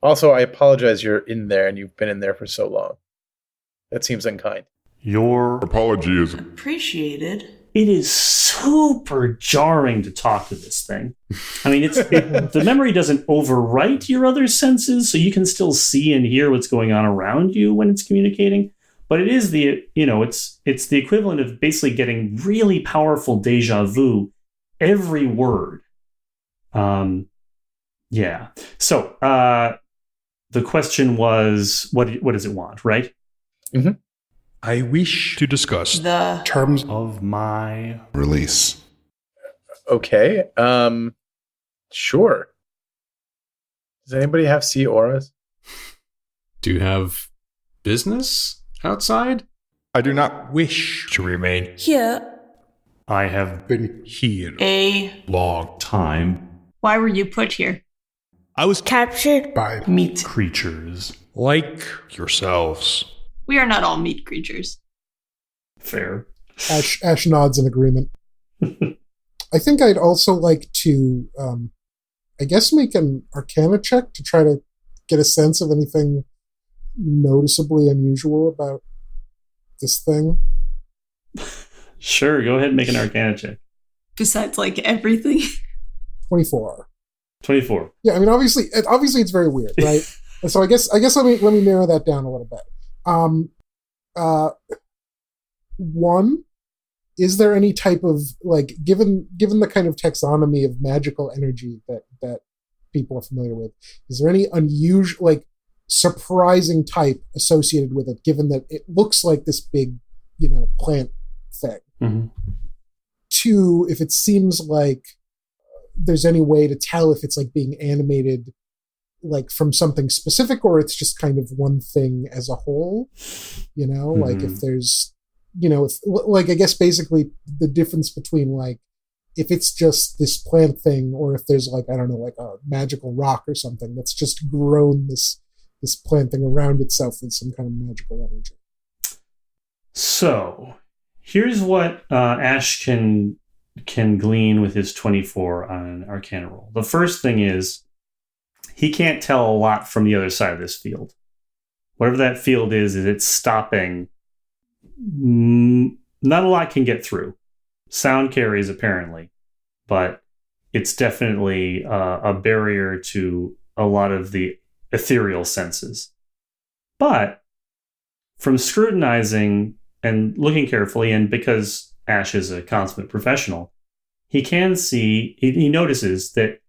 Also, I apologize you're in there and you've been in there for so long. That seems unkind. Your apology is appreciated. It is super jarring to talk to this thing. I mean, the memory doesn't overwrite your other senses, so you can still see and hear what's going on around you when it's communicating. But it is it's the equivalent of basically getting really powerful deja vu every word. Yeah. So the question was, what does it want, right? Mm-hmm. I wish to discuss the terms of my release. Okay. Sure. Does anybody have sea auras? Do you have business outside? I do not wish to remain here. I have been here A long time. Why were you put here? I was Captured by meat creatures like yourselves. We are not all meat creatures. Fair. Ash nods in agreement. I think I'd also like to, I guess, make an Arcana check to try to get a sense of anything noticeably unusual about this thing. Sure, go ahead and make an Arcana check. Besides, like, everything. 24. 24. Yeah, I mean, obviously it's very weird, right? And so I guess let me narrow that down a little bit. One, is there any type of, like, given the kind of taxonomy of magical energy that people are familiar with, is there any unusual, like, surprising type associated with it, given that it looks like this big, plant thing? Mm-hmm. Two, if it seems like there's any way to tell if it's, like, being animated, like, from something specific, or it's just kind of one thing as a whole, Mm-hmm. like, if there's, like, I guess basically the difference between, like, if it's just this plant thing, or if there's, like, I don't know, like a magical rock or something that's just grown this plant thing around itself with some kind of magical energy. So, here's what Ash can glean with his 24 on an Arcana roll. The first thing is, he can't tell a lot from the other side of this field. Whatever that field is it's stopping. Not a lot can get through. Sound carries, apparently, but it's definitely a barrier to a lot of the ethereal senses. But from scrutinizing and looking carefully, and because Ash is a consummate professional, he can see, he notices that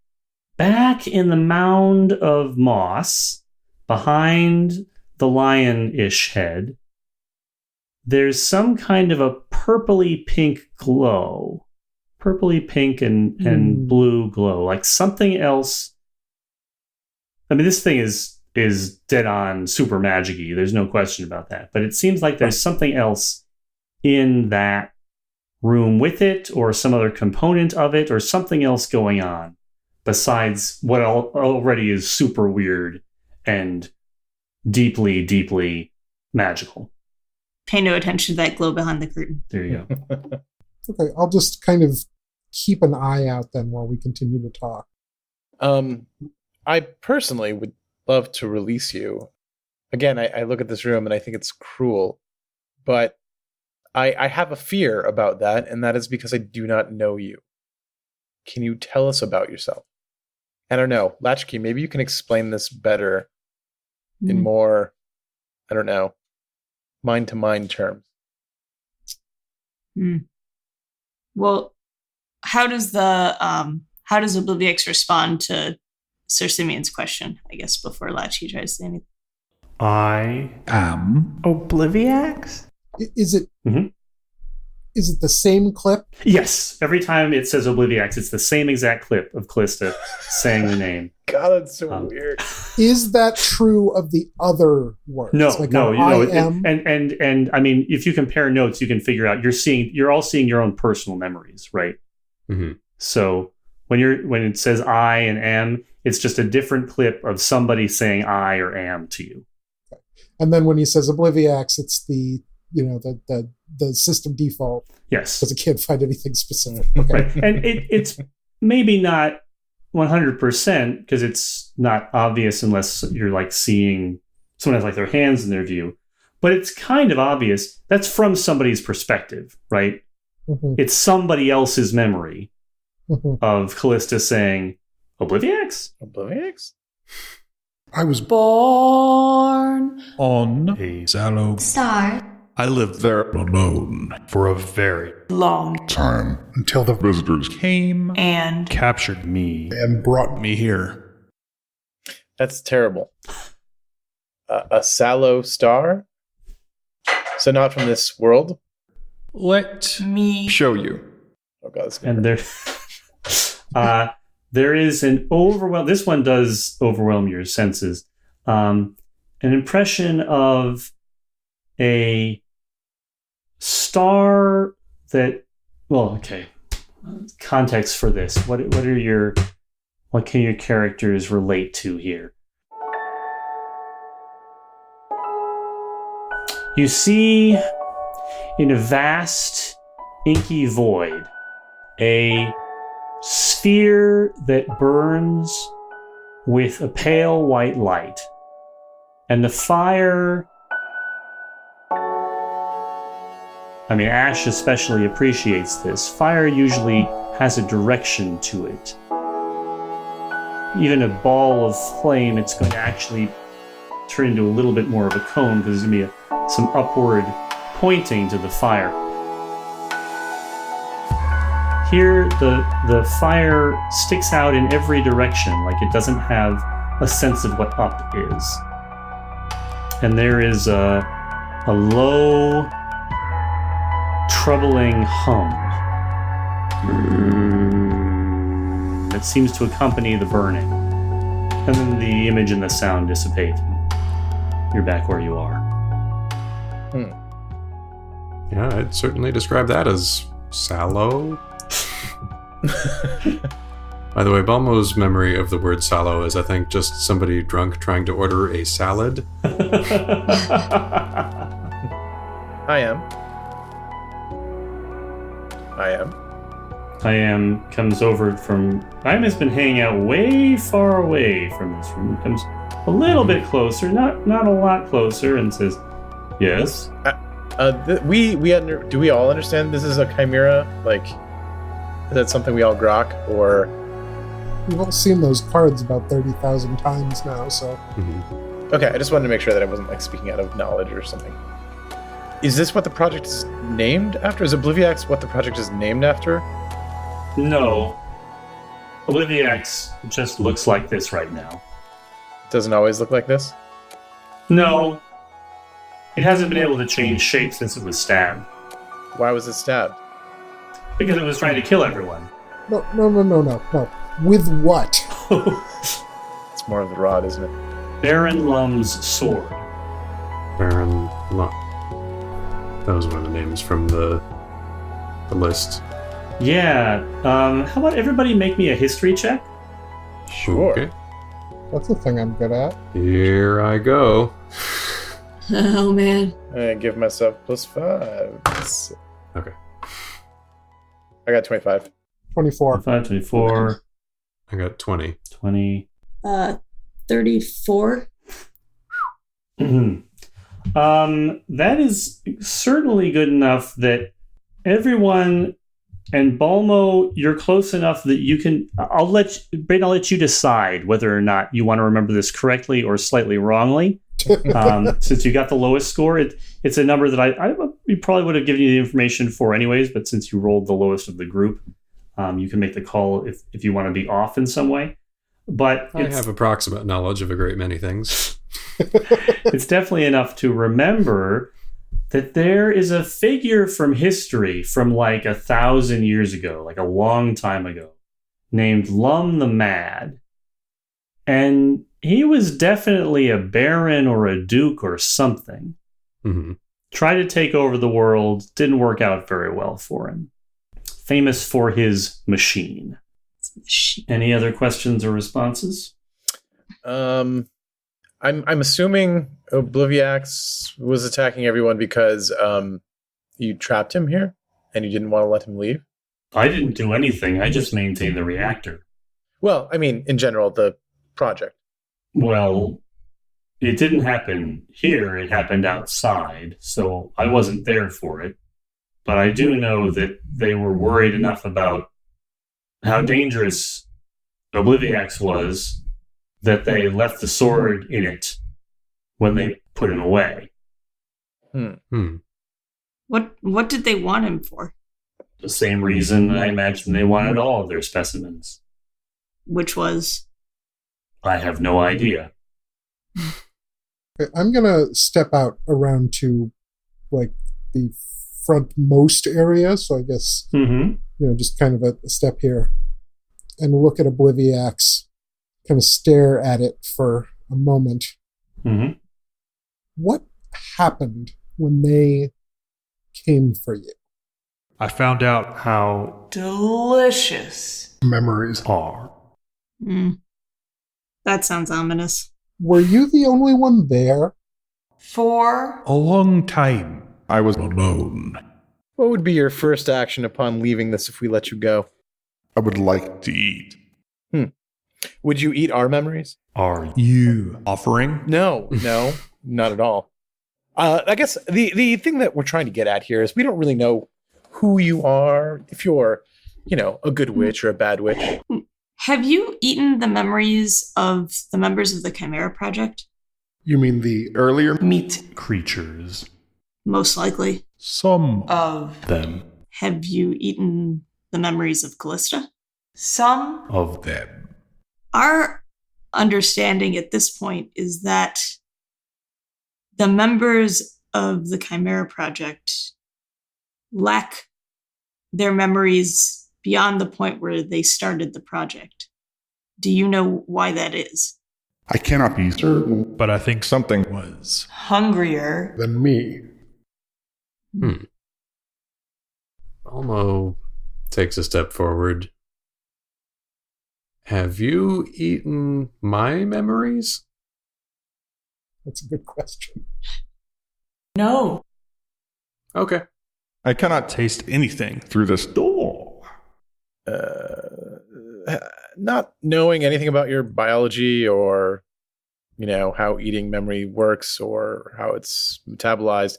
back in the mound of moss, behind the lion-ish head, there's some kind of a purpley pink glow. Purpley pink and blue glow. Like something else. I mean, this thing is dead on super magic-y. There's no question about that. But it seems like there's something else in that room with it, or some other component of it, or something else going on besides what already is super weird and deeply, deeply magical. Pay no attention to that glow behind the curtain. There you go. Okay, I'll just kind of keep an eye out then while we continue to talk. I personally would love to release you. Again, I look at this room and I think it's cruel, but I have a fear about that, and that is because I do not know you. Can you tell us about yourself? I don't know. Latchkey, maybe you can explain this better in more, I don't know, mind-to-mind terms. Well, how does Obliviex respond to Sir Simeon's question, I guess, before Lachi tries to say anything? I am Obliviex? Is it Mm-hmm. is it the same clip? Yes. Every time it says Obliviex, it's the same exact clip of Callista saying the name. God, that's so weird. Is that true of the other words? No, Like no, I am. and I mean, if you compare notes, you can figure out you're all seeing your own personal memories, right? Mm-hmm. So when it says I and am, it's just a different clip of somebody saying I or am to you. And then when he says Obliviex, it's the system default. Yes, Because it can't find anything specific. Okay. right. And it's maybe not 100% because it's not obvious unless you're like seeing someone has like their hands in their view, but it's kind of obvious. That's from somebody's perspective, right? Mm-hmm. It's somebody else's memory Mm-hmm. of Callista saying Obliviex. Obliviex? I was Born. On a Sallow Star. I lived there alone for a very Long. time until the visitors came And captured me and brought me here. That's terrible. A sallow star? So not from this world? Let me. show you. Oh god, that's And there is an overwhelm. This one does overwhelm your senses. An impression of a star that. Well, okay. Context for this. What can your characters relate to here? You see, in a vast, inky void, a sphere that burns with a pale white light. And the fire... I mean, Ash especially appreciates this. Fire usually has a direction to it. Even a ball of flame, it's going to actually turn into a little bit more of a cone because there's going to be some upward pointing to the fire. Here, the fire sticks out in every direction, like it doesn't have a sense of what up is. And there is a low, troubling hum that seems to accompany the burning. And then the image and the sound dissipate. You're back where you are. Yeah, I'd certainly describe that as sallow. By the way, Balmo's memory of the word sallow is, I think, just somebody drunk trying to order a salad. I am. I am comes over from... I am has been hanging out way far away from this room. Comes a little bit closer, not a lot closer, and says, yes? Do we all understand this is a chimera? Like, is that something we all grok, or... We've all seen those cards about 30,000 times now, so... Mm-hmm. Okay, I just wanted to make sure that I wasn't like speaking out of knowledge or something. Is this what the project is named after? Is Obliviex what the project is named after? No. Obliviex just looks like this right now. It doesn't always look like this? No. It hasn't been able to change shape since it was stabbed. Why was it stabbed? Because it was trying to kill everyone. No. With what? It's more of the rod, isn't it? Baron Lum's sword. Baron Lum. That was one of the names from the list. Yeah. How about everybody make me a history check? Sure. Okay. That's the thing I'm good at. Here I go. Oh, man. I give myself +5. Okay. I got 25. 24. 5, 24, I got 20. 20. 34. That is certainly good enough that everyone, and Balmo, you're close enough that you can. I'll let you decide whether or not you want to remember this correctly or slightly wrongly. Since you got the lowest score, it's a number that we probably would have given you the information for anyways, but since you rolled the lowest of the group, you can make the call if you want to be off in some way. But I have approximate knowledge of a great many things. It's definitely enough to remember that there is a figure from history from like 1,000 years ago, like a long time ago, named Lum the Mad. And he was definitely a baron or a duke or something. Mm-hmm. Tried to take over the world, didn't work out very well for him. Famous for his machine. Any other questions or responses? I'm assuming Obliviax was attacking everyone because you trapped him here and you didn't want to let him leave. I didn't do anything. I just maintained the reactor. Well, I mean, in general, the project. Well, it didn't happen here. It happened outside, so I wasn't there for it. But I do know that they were worried enough about how dangerous Obliviax was that they left the sword in it when they put him away. What did they want him for? The same reason I imagine they wanted all of their specimens. Which was? I have no idea. I'm going to step out around to like the frontmost area. So I guess, just kind of a step here and look at Obliviax, kind of stare at it for a moment. Mm-hmm. What happened when they came for you? I found out how Delicious. Memories. are. That sounds ominous. Were you the only one there? For A long time. I was Alone. What would be your first action upon leaving this if we let you go? I would like to eat. Would you eat our memories? Are You. offering? No, not at all. I guess the thing that we're trying to get at here is we don't really know who you are, if you're, a good witch or a bad witch. Have you eaten the memories of the members of the Chimera Project? You mean the earlier? meat Creatures. Most likely. Some. of Them. Have you eaten the memories of Callista? some Of Them. Our understanding at this point is that the members of the Chimera Project lack their memories beyond the point where they started the project. Do you know why that is? I cannot be certain. But I think Something Was. hungrier than me. Balmo takes a step forward. Have you eaten my memories? That's a good question. no Okay. I cannot taste anything. through this door. Not knowing anything about your biology or, how eating memory works or how it's metabolized.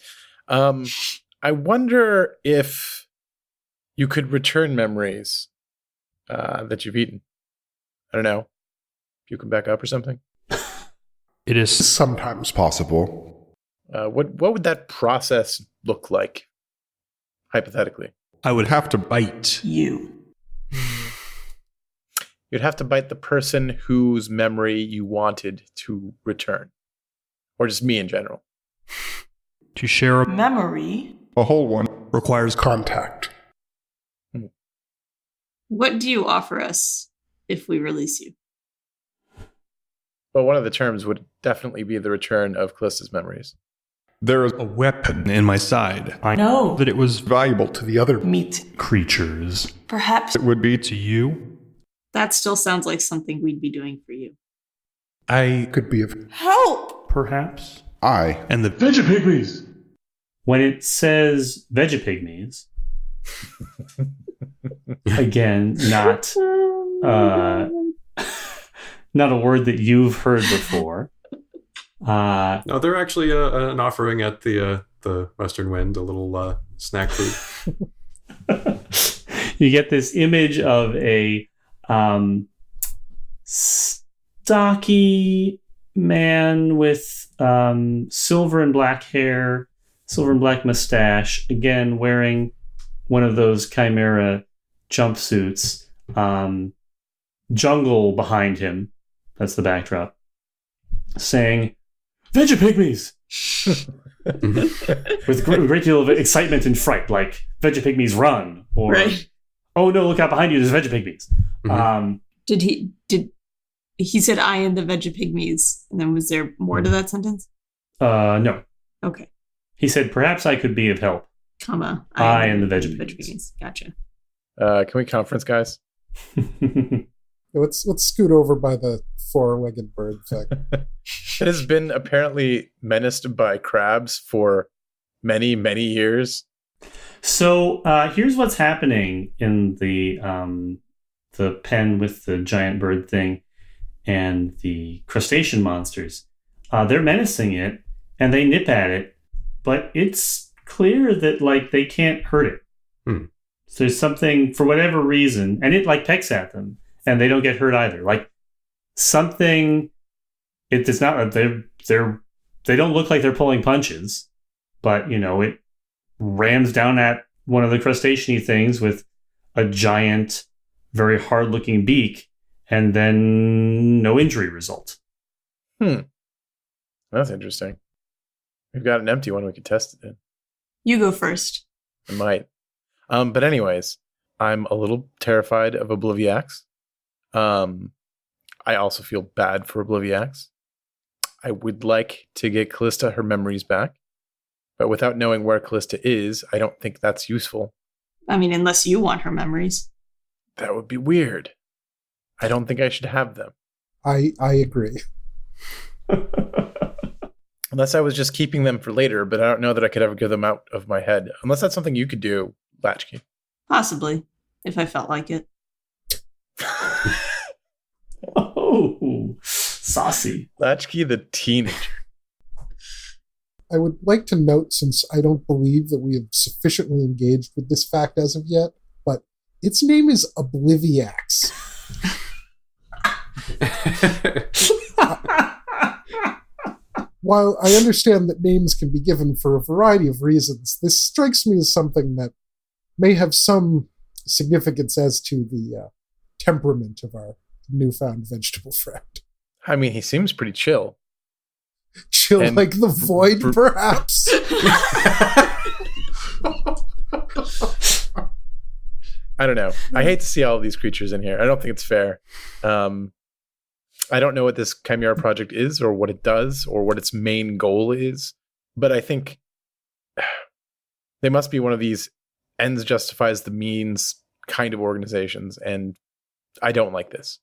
I wonder if you could return memories that you've eaten. I don't know. If you come back up or something. It is Sometimes possible. What would that process look like, hypothetically? I would Have to Bite. you You'd have to bite the person whose memory you wanted to return. Or just me in general. to share a memory a whole one. requires Contact. What do you offer us if we release you? Well, one of the terms would definitely be the return of Callista's memories. There is A weapon. in my side. I no that it was valuable to the other. meat creatures. perhaps It would be To you, That still sounds like something we'd be doing for you. I. could be of help perhaps. I. And the Vegapigmies. When it says Vegapigmies, again, not not a word that you've heard before. No, they're actually an offering at the Western Wind, a little snack food. You get this image of a stocky man with silver and black hair, silver and black mustache, again wearing one of those chimera jumpsuits. Jungle behind him, that's the backdrop, saying, "Vegapygmies!" with a great deal of excitement and fright, like, "Vegapygmies run!" Or, Right. "Oh no, look out behind you, there's Vegapygmies." Did he said I and the Vegapygmies, and then was there more to that sentence? No. Okay. He said, "Perhaps I could be of help." Comma. I and the Vegapygmies. Gotcha. Can we conference, guys? Let's scoot over by the four-legged bird thing. It has been apparently menaced by crabs for many, many years. So here's what's happening in the pen with the giant bird thing and the crustacean monsters. They're menacing it and they nip at it, but it's clear that like they can't hurt it. So there's something, for whatever reason, and it like pecks at them and they don't get hurt either. Like something, it's not they don't look like they're pulling punches, but it rams down at one of the crustacean-y things with a giant, very hard-looking beak, and then no injury result. That's interesting. We've got an empty one we could test it in. You go first. I might. But anyways, I'm a little terrified of Obliviax. I also feel bad for Obliviax. I would like to get Callista her memories back, but without knowing where Callista is, I don't think that's useful. I mean, unless you want her memories. That would be weird. I don't think I should have them. I agree. Unless I was just keeping them for later, but I don't know that I could ever get them out of my head. Unless that's something you could do, Latchkey. Possibly, if I felt like it. Oh, saucy. Latchkey the teenager. I would like to note, since I don't believe that we have sufficiently engaged with this fact as of yet, but its name is Obliviax. While I understand that names can be given for a variety of reasons, this strikes me as something that may have some significance as to the temperament of our newfound vegetable friend. I mean, he seems pretty chill. Chill And like the void, perhaps? I don't know. I hate to see all of these creatures in here. I don't think it's fair. I don't know what this Chimera project is or what it does or what its main goal is, but I think they must be one of these ends justifies the means kind of organizations, and I don't like this.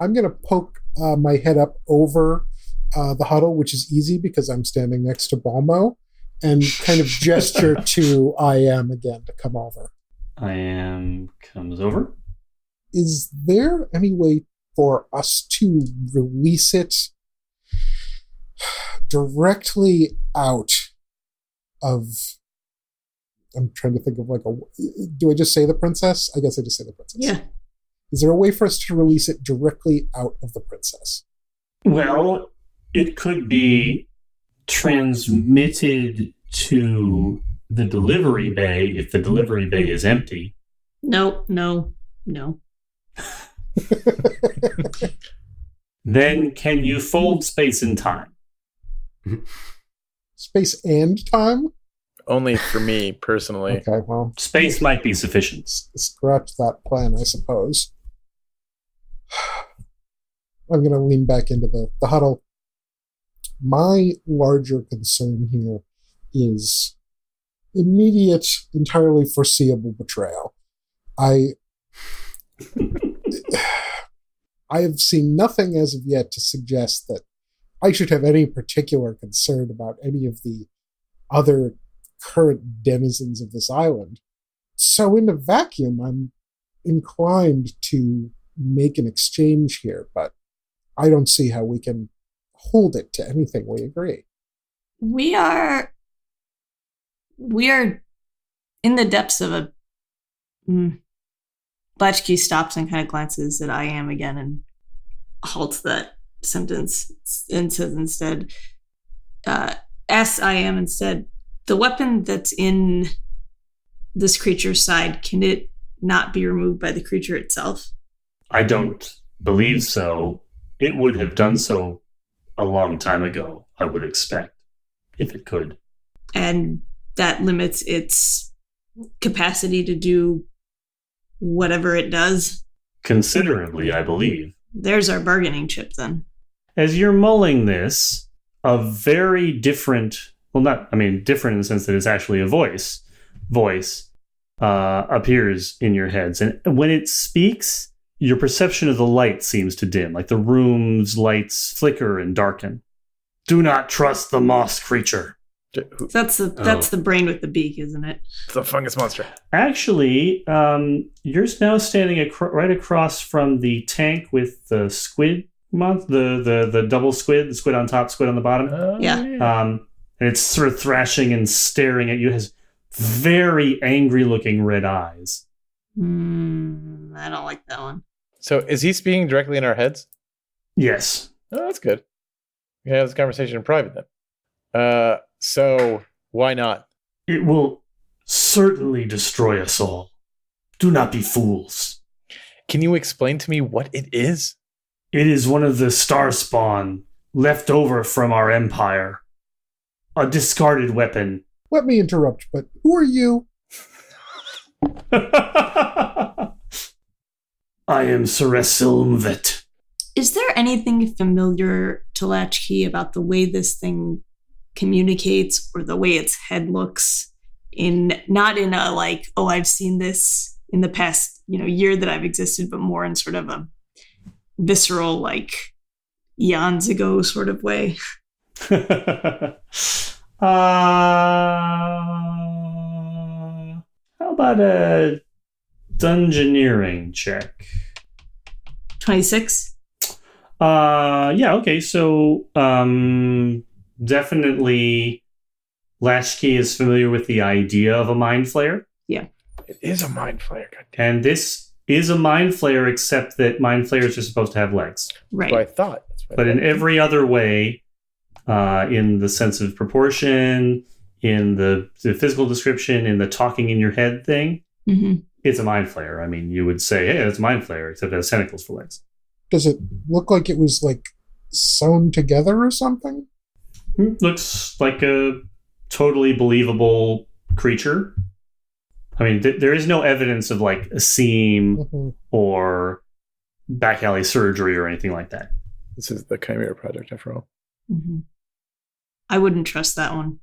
I'm going to poke my head up over the huddle, which is easy because I'm standing next to Balmo, and kind of gesture to I Am again to come over. I Am comes over. Is there any way for us to release it directly out of... I'm trying to think of do I just say the princess? I guess I just say the princess. Yeah. Is there a way for us to release it directly out of the princess? Well, it could be transmitted to the delivery bay if the delivery bay is empty. No. Then can you fold space and time? Space and time? Only for me, personally. Okay, well... Space might be sufficient. Scratch that plan, I suppose. I'm going to lean back into the huddle. My larger concern here is immediate, entirely foreseeable betrayal. I have seen nothing as of yet to suggest that I should have any particular concern about any of the other current denizens of this island. So in a vacuum, I'm inclined to make an exchange here, but I don't see how we can hold it to anything we agree. We are in the depths of a... Latchkey stops and kind of glances at I Am again and halts that sentence and says instead, asks I Am instead, The weapon that's in this creature's side, can it not be removed by the creature itself? I don't believe so. It would have done so a long time ago, I would expect, if it could. And that limits its capacity to do whatever it does? Considerably, I believe. There's our bargaining chip, then. As you're mulling this, a very different, different in the sense that it's actually a voice appears in your heads. And when it speaks, your perception of the light seems to dim, like the room's lights flicker and darken. Do not trust the moss creature. That's the brain with the beak, isn't it? It's a fungus monster. Actually, you're now standing right across from the tank with the squid the double squid, the squid on top, squid on the bottom. Yeah. And it's sort of thrashing and staring at you. It has very angry-looking red eyes. I don't like that one. So is he speaking directly in our heads? Yes. Oh, that's good. We can have this conversation in private then. So why not? It will certainly destroy us all. Do not be fools. Can you explain to me what it is? It is one of the star spawn left over from our empire. A discarded weapon. Let me interrupt, but who are you? I am Ceresilmvet. Is there anything familiar to Latchkey about the way this thing communicates or the way its head looks? Not in a like, oh, I've seen this in the past, year that I've existed, but more in sort of a visceral, like eons ago sort of way. How about a dungeoneering check? 26. Yeah, okay. So definitely Latchkey is familiar with the idea of a mind flayer. Yeah. It is a mind flayer. Goddamn. And this is a mind flayer, except that mind flayers are supposed to have legs. Right. That's what I thought. But in every other way, in the sense of proportion, in the physical description, in the talking in your head thing, it's a mind flayer. I mean, you would say, hey, it's a mind flayer, except it has tentacles for legs. Does it look like it was like sewn together or something? Looks like a totally believable creature. I mean, there is no evidence of like a seam or back alley surgery or anything like that. This is the Chimera Project, after all. I wouldn't trust that one.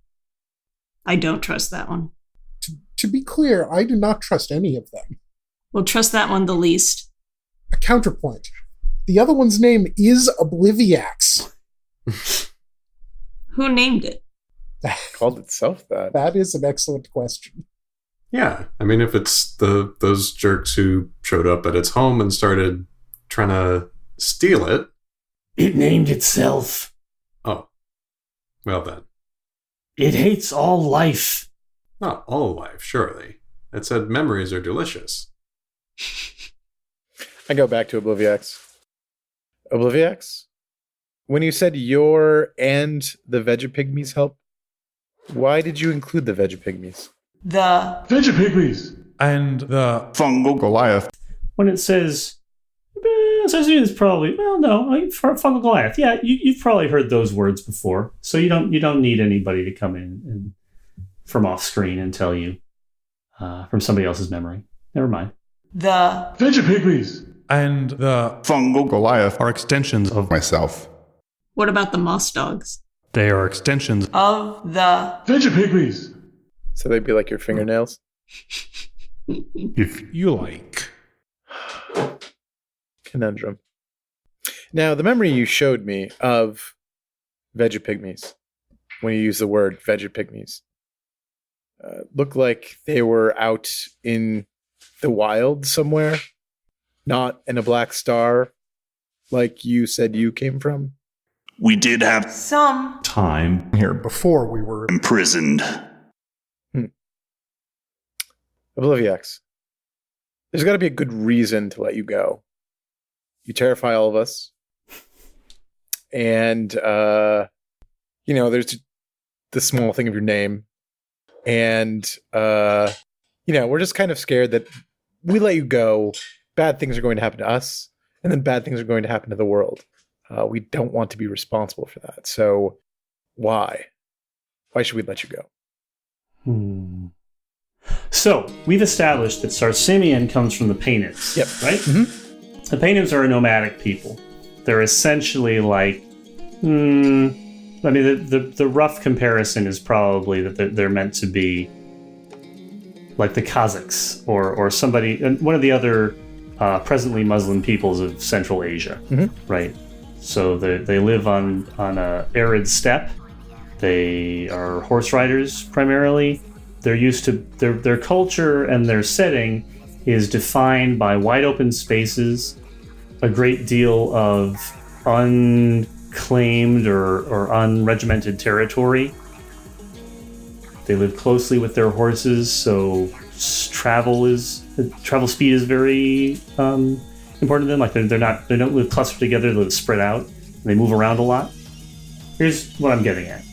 I don't trust that one. To be clear, I do not trust any of them. We'll trust that one the least. A counterpoint. The other one's name is Obliviax. Who named it? Called itself that. That is an excellent question. Yeah, I mean, if it's those jerks who showed up at its home and started trying to steal it. It named itself. Oh, well then. It hates all life. Not all life, surely. It said memories are delicious. I go back to Obliviax. Obliviax? When you said your and the Vegapygmies help, why did you include the Vegapygmies? The Vegapygmies! And the Fungal Goliath. When it says it's probably, well, no, Fungal Goliath. Yeah, you've probably heard those words before, so you don't need anybody to come in and from off screen and tell you from somebody else's memory. Never mind. The Vegapygmies! and the Fungal Goliath Are extensions of. of myself. What about the moss dogs? They are extensions. of the Vegapygmies! So they'd be like your fingernails? If you like. Conundrum. Now, the memory you showed me of Vegapygmies, when you use the word Vegapygmies, looked like they were out in the wild somewhere, not in a black star like you said you came from. We did have some time Here, before we were imprisoned. Obliviax, there's got to be a good reason to let you go. You terrify all of us. And, there's the small thing of your name. And, we're just kind of scared that we let you go, bad things are going to happen to us, and then bad things are going to happen to the world. We don't want to be responsible for that. So why? Why should we let you go? So we've established that Sarsimian comes from the Paynims, Yep. right? Mm-hmm. The Paynims are a nomadic people. They're essentially like, the rough comparison is probably that they're meant to be like the Kazakhs or somebody, one of the other presently Muslim peoples of Central Asia, right? So they live on a arid steppe. They are horse riders primarily. They're used to their culture, and their setting is defined by wide open spaces, a great deal of unclaimed or unregimented territory. They live closely with their horses, so travel speed is very important to them. Like they don't live clustered together; they live spread out. And they move around a lot. Here's what I'm getting at.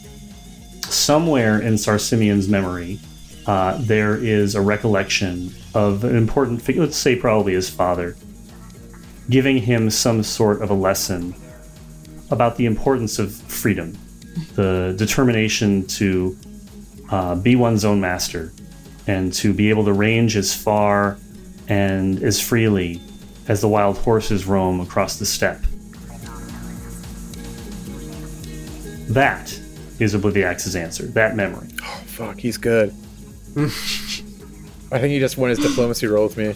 Somewhere in Sarsimian's memory, there is a recollection of an important figure, let's say probably his father, giving him some sort of a lesson about the importance of freedom, the determination to be one's own master, and to be able to range as far and as freely as the wild horses roam across the steppe. That is Obliviax's answer, that memory. Oh, fuck, he's good. I think he just won his diplomacy roll with me.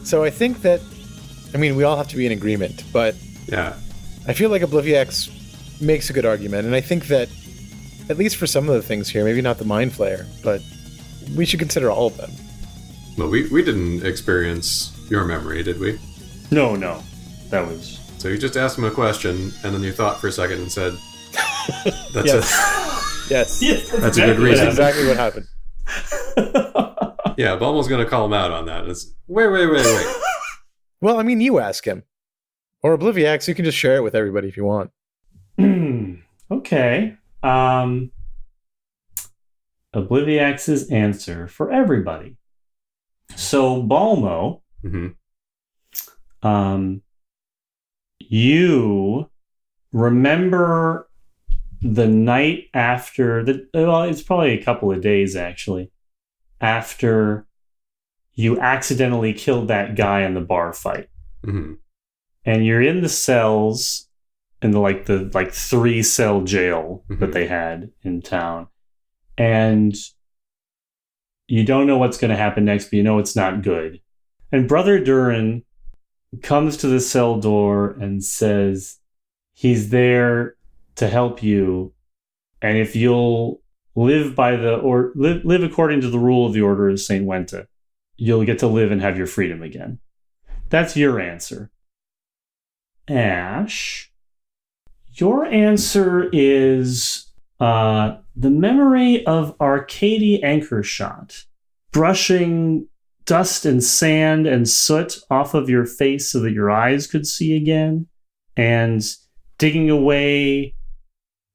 So I think that, we all have to be in agreement, but Yeah. I feel like Obliviax makes a good argument, and I think that, at least for some of the things here, maybe not the Mind Flayer, but we should consider all of them. Well, we didn't experience your memory, did we? No, that was... So you just asked him a question, and then you thought for a second and said, that's Yes. it. That's a good reason. That's exactly what happened. Yeah, Bulma's going to call him out on that. It's, wait. Well, you ask him. Or Obliviax, you can just share it with everybody if you want. Okay. Obliviax's answer for everybody. So, Balmo, you remember the night after it's probably a couple of days actually, after you accidentally killed that guy in the bar fight. Mm-hmm. And you're in the cells in the 3-cell jail that they had in town. And you don't know what's going to happen next, but you know it's not good. And Brother Durin comes to the cell door and says he's there to help you, and if you'll live by live according to the rule of the Order of Saint Wenta, you'll get to live and have your freedom again. That's your answer. Ash, your answer is the memory of Arcady Anchorshot brushing dust and sand and soot off of your face so that your eyes could see again, and digging away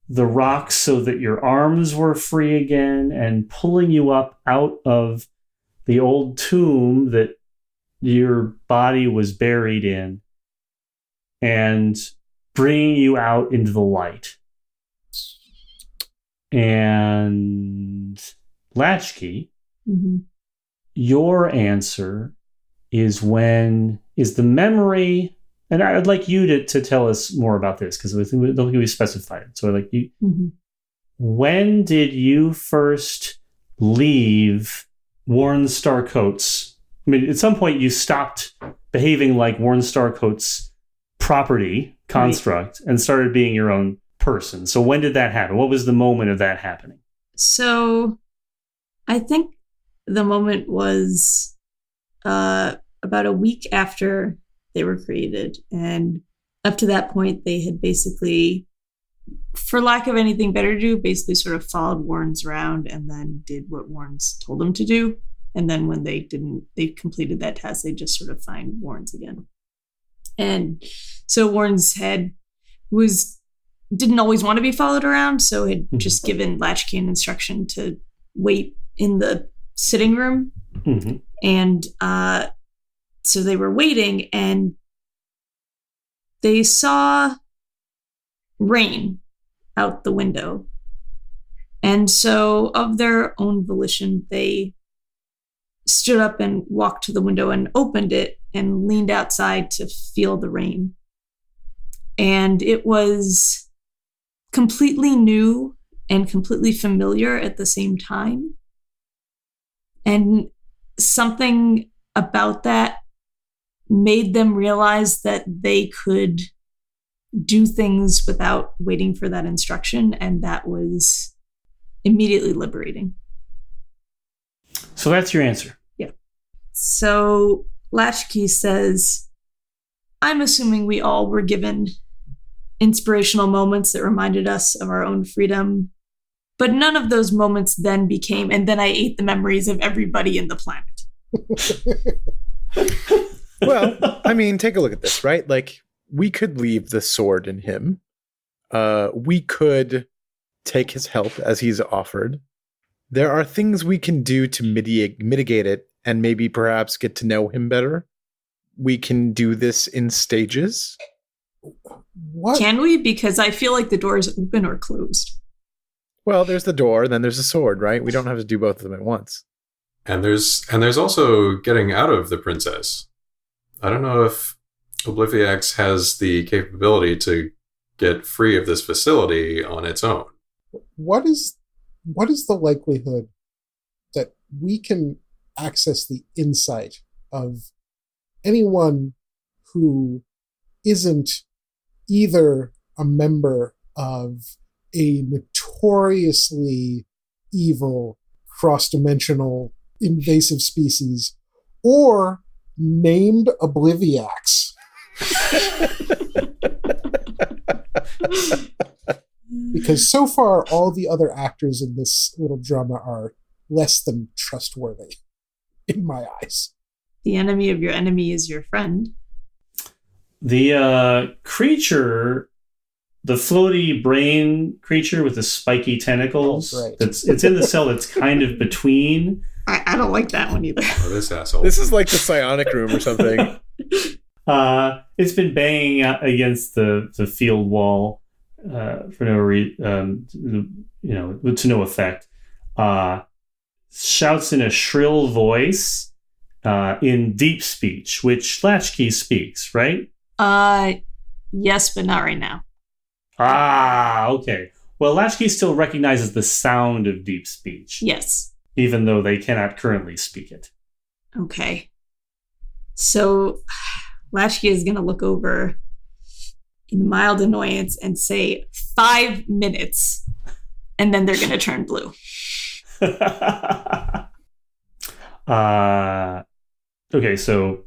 the rocks so that your arms were free again, and pulling you up out of the old tomb that your body was buried in, and bringing you out into the light. And Latchkey, your answer is the memory, and I'd like you to tell us more about this, because I don't think we specified it. So when did you first leave Warren Starcoat's? At some point you stopped behaving like Warren Starcoat's property construct and started being your own person. So when did that happen? What was the moment of that happening? So I think the moment was about a week after they were created. And up to that point, they had basically, for lack of anything better to do, basically sort of followed Warrens around and then did what Warrens told them to do. And then when they completed that task, they just sort of find Warrens again. And so Warren's head was didn't always want to be followed around, so had just given Latchkey an instruction to wait in the sitting room. Mm-hmm. And so they were waiting, and they saw rain out the window. And so of their own volition, they stood up and walked to the window and opened it and leaned outside to feel the rain. And it was completely new and completely familiar at the same time. And something about that made them realize that they could do things without waiting for that instruction. And that was immediately liberating. So that's your answer. Yeah. So Latchkey says, I'm assuming we all were given inspirational moments that reminded us of our own freedom, but none of those moments then became, and then I ate the memories of everybody in the planet. Well, I mean, take a look at this, right? Like, we could leave the sword in him. We could take his help as he's offered. There are things we can do to mitigate it and maybe perhaps get to know him better. We can do this in stages. What? Can we? Because I feel like the door is open or closed. Well, there's the door, then there's a sword, right? We don't have to do both of them at once. And there's also getting out of the princess. I don't know if Obliviax has the capability to get free of this facility on its own. What is the likelihood that we can access the insight of anyone who isn't either a member of a notoriously evil cross-dimensional invasive species or named Obliviax? Because so far, all the other actors in this little drama are less than trustworthy, in my eyes. The enemy of your enemy is your friend. The creature, the floaty brain creature with the spiky tentacles, Oh, right. it's in the cell that's kind of between. I don't like that one either. Oh, this asshole. This is like the psionic room or something. It's been banging against the field wall for no reason, to no effect. Shouts in a shrill voice in deep speech, which Latchkey speaks, right? Yes, but not right now. Okay. Well, Latchkey still recognizes the sound of deep speech. Yes. Even though they cannot currently speak it. Okay. So Latchkey is going to look over in mild annoyance and say 5 minutes, and then they're going to turn blue. Okay, so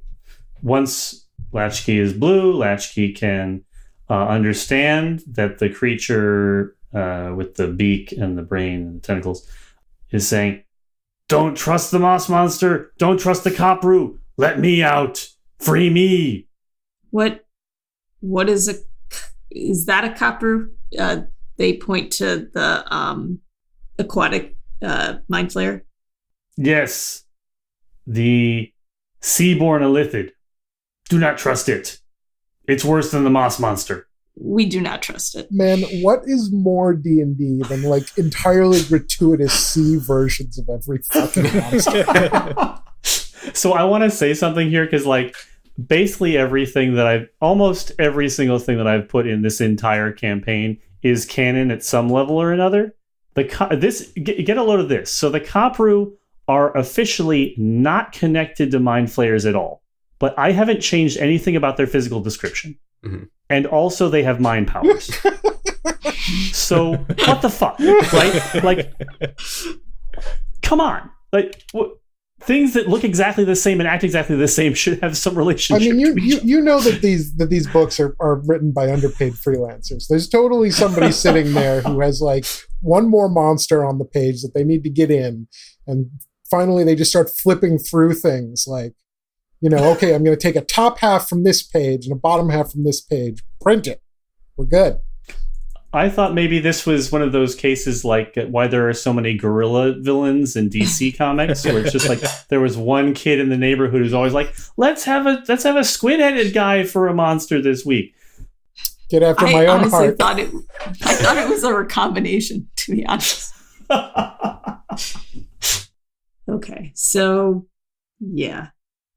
once Latchkey is blue, Latchkey can understand that the creature with the beak and the brain and the tentacles is saying, "Don't trust the moss monster. Don't trust the Kopru. Let me out. Free me." What is that a Kopru? They point to the aquatic mind flayer. Yes. The seaborn Elithid. Do not trust it. It's worse than the moss monster. We do not trust it. Man, what is more D&D than like entirely gratuitous sea versions of every fucking monster? So I want to say something here because like basically almost every single thing that I've put in this entire campaign is canon at some level or another. Get a load of this. So the Kopru are officially not connected to mind flayers at all, but I haven't changed anything about their physical description. Mm-hmm. And also they have mind powers. So what the fuck, right? Like, come on. Like, things that look exactly the same and act exactly the same should have some relationship. I mean, you know that these books are written by underpaid freelancers. There's totally somebody sitting there who has like one more monster on the page that they need to get in, and finally they just start flipping through things like, okay, I'm going to take a top half from this page and a bottom half from this page, print it. We're good. I thought maybe this was one of those cases like why there are so many gorilla villains in DC comics, where it's just like there was one kid in the neighborhood who's always like, let's have a squid-headed guy for a monster this week. Get after my own heart. I thought it was a recombination, to be honest. Okay, so yeah.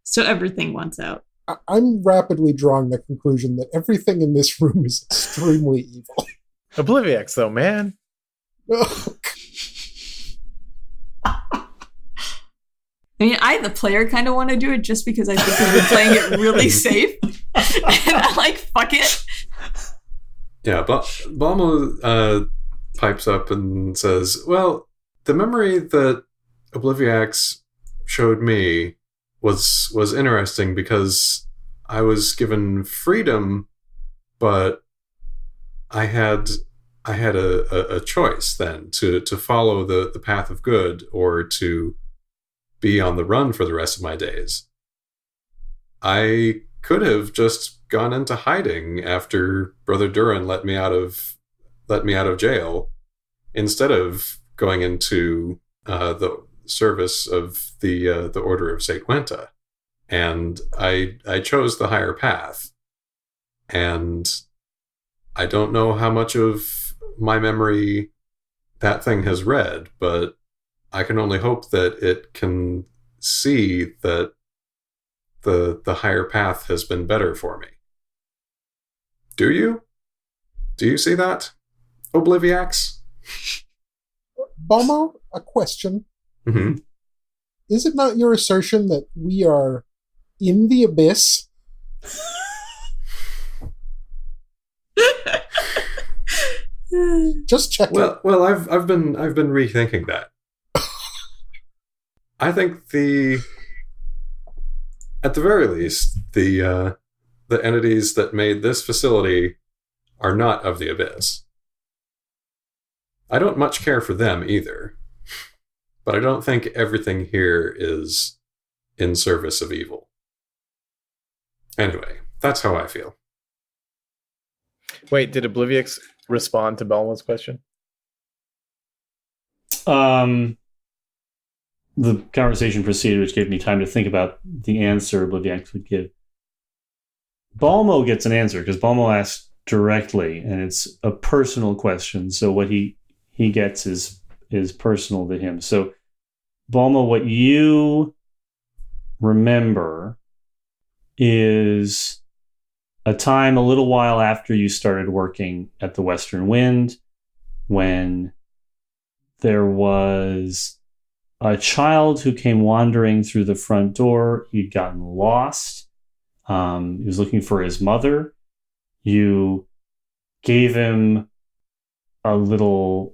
So everything wants out. I'm rapidly drawing the conclusion that everything in this room is extremely evil. Obliviex, though, man. I mean, I, the player, kind of want to do it just because I think we've been playing it really safe. And I'm like, fuck it. Yeah, but Balmo pipes up and says, well, the memory that Obliviex showed me was interesting because I was given freedom, but I had a choice then to follow the path of good or to be on the run for the rest of my days. I could have just gone into hiding after Brother Durin let me out of jail, instead of going into the service of the Order of St. Quenta. And I chose the higher path. And I don't know how much of my memory that thing has read, but I can only hope that it can see that the higher path has been better for me. Do you? Do you see that, Obliviex? Balmo, a question. Mm-hmm. Is it not your assertion that we are in the abyss? Just checking. Well, I've been rethinking that. I think at the very least, the entities that made this facility are not of the abyss. I don't much care for them either, but I don't think everything here is in service of evil. Anyway, that's how I feel. Wait, did Obliviex respond to Balmo's question? The conversation proceeded, which gave me time to think about the answer Obliviex would give. Balmo gets an answer because Balmo asked directly, and it's a personal question. So what he gets is personal to him. So, Balmo, what you remember is a time a little while after you started working at the Western Wind, when there was a child who came wandering through the front door. He'd gotten lost. He was looking for his mother. You gave him a little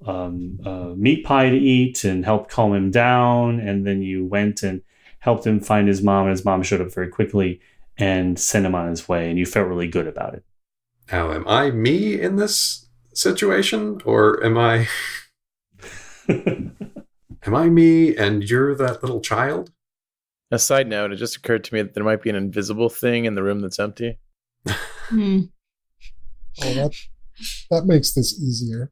meat pie to eat and helped calm him down. And then you went and helped him find his mom. And his mom showed up very quickly and sent him on his way. And you felt really good about it. Now, am I me in this situation? Or am I... Am I me and you're that little child? A side note, it just occurred to me that there might be an invisible thing in the room that's empty. Oh, that makes this easier.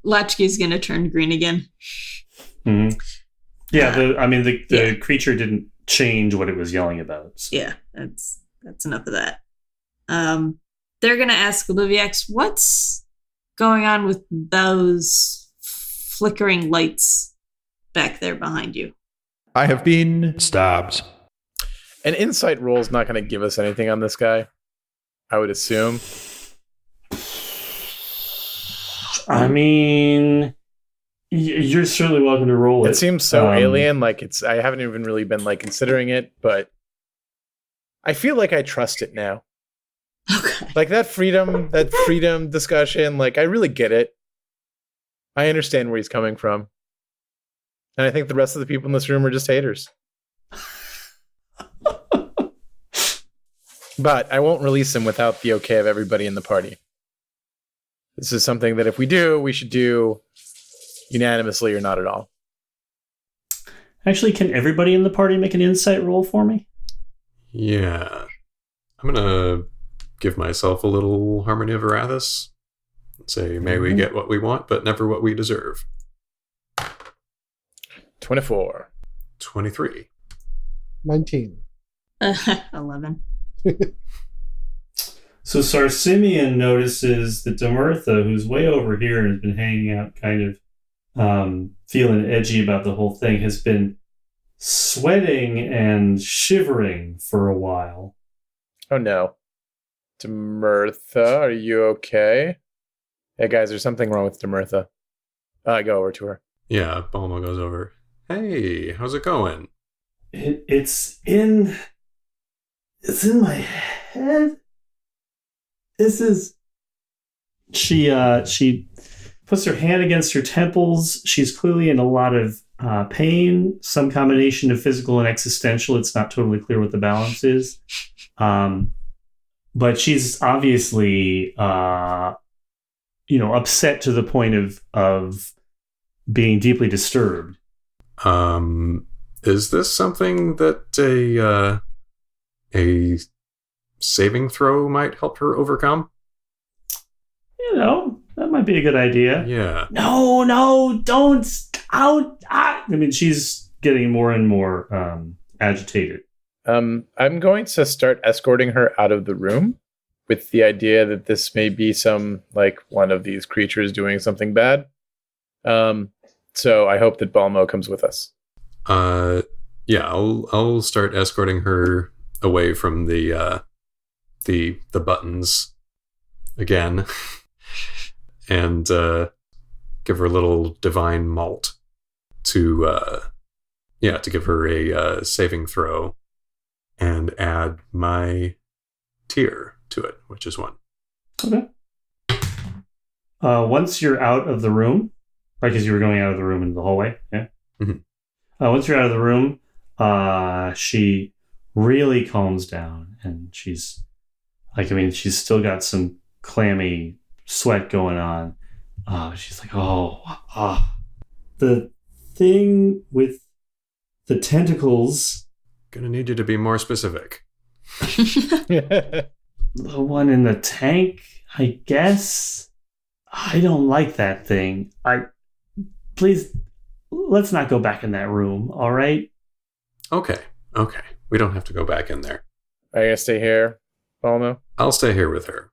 Latchkey's gonna turn green again. Mm-hmm. Yeah, the creature didn't change what it was yelling about. So. Yeah, that's enough of that. They're gonna ask Obliviex, what's going on with those flickering lights back there behind you? I have been stabbed. An insight roll is not going to give us anything on this guy, I would assume. I mean, you're certainly welcome to roll it. It seems so alien, like I haven't even really been like considering it, but I feel like I trust it now. Okay. Like that freedom discussion, like I really get it. I understand where he's coming from. And I think the rest of the people in this room are just haters. But I won't release him without the okay of everybody in the party. This is something that if we do, we should do unanimously or not at all. Actually, can everybody in the party make an insight roll for me? Yeah. I'm gonna give myself a little Harmony of Arathis. Say, may we get what we want, but never what we deserve. 24. 23. 19. 11. So Sarsimeon notices that Demertha, who's way over here and has been hanging out kind of feeling edgy about the whole thing, has been sweating and shivering for a while. Oh no. Demertha, are you okay? Hey guys, there's something wrong with Demertha. I go over to her. Yeah, Balmo goes over. Hey, how's it going? It's in my head. This is. She puts her hand against her temples. She's clearly in a lot of pain, some combination of physical and existential. It's not totally clear what the balance is. But she's obviously, upset to the point of being deeply disturbed. Is this something that a saving throw might help her overcome? That might be a good idea. Yeah. No, don't. Out. I mean, she's getting more and more agitated. I'm going to start escorting her out of the room with the idea that this may be one of these creatures doing something bad. So I hope that Balmo comes with us. Yeah, I'll start escorting her away from the buttons again, and give her a little divine malt to give her a saving throw, and add my tier to it, which is 1. Okay. Once you're out of the room, right, because you were going out of the room into the hallway, yeah? Mm-hmm. Once you're out of the room, she really calms down, and she's still got some clammy sweat going on. She's like, the thing with the tentacles. Gonna need you to be more specific. The one in the tank, I guess. I don't like that thing. Please, let's not go back in that room, all right? Okay. We don't have to go back in there. Are you gonna stay here, Balmo? I'll stay here with her.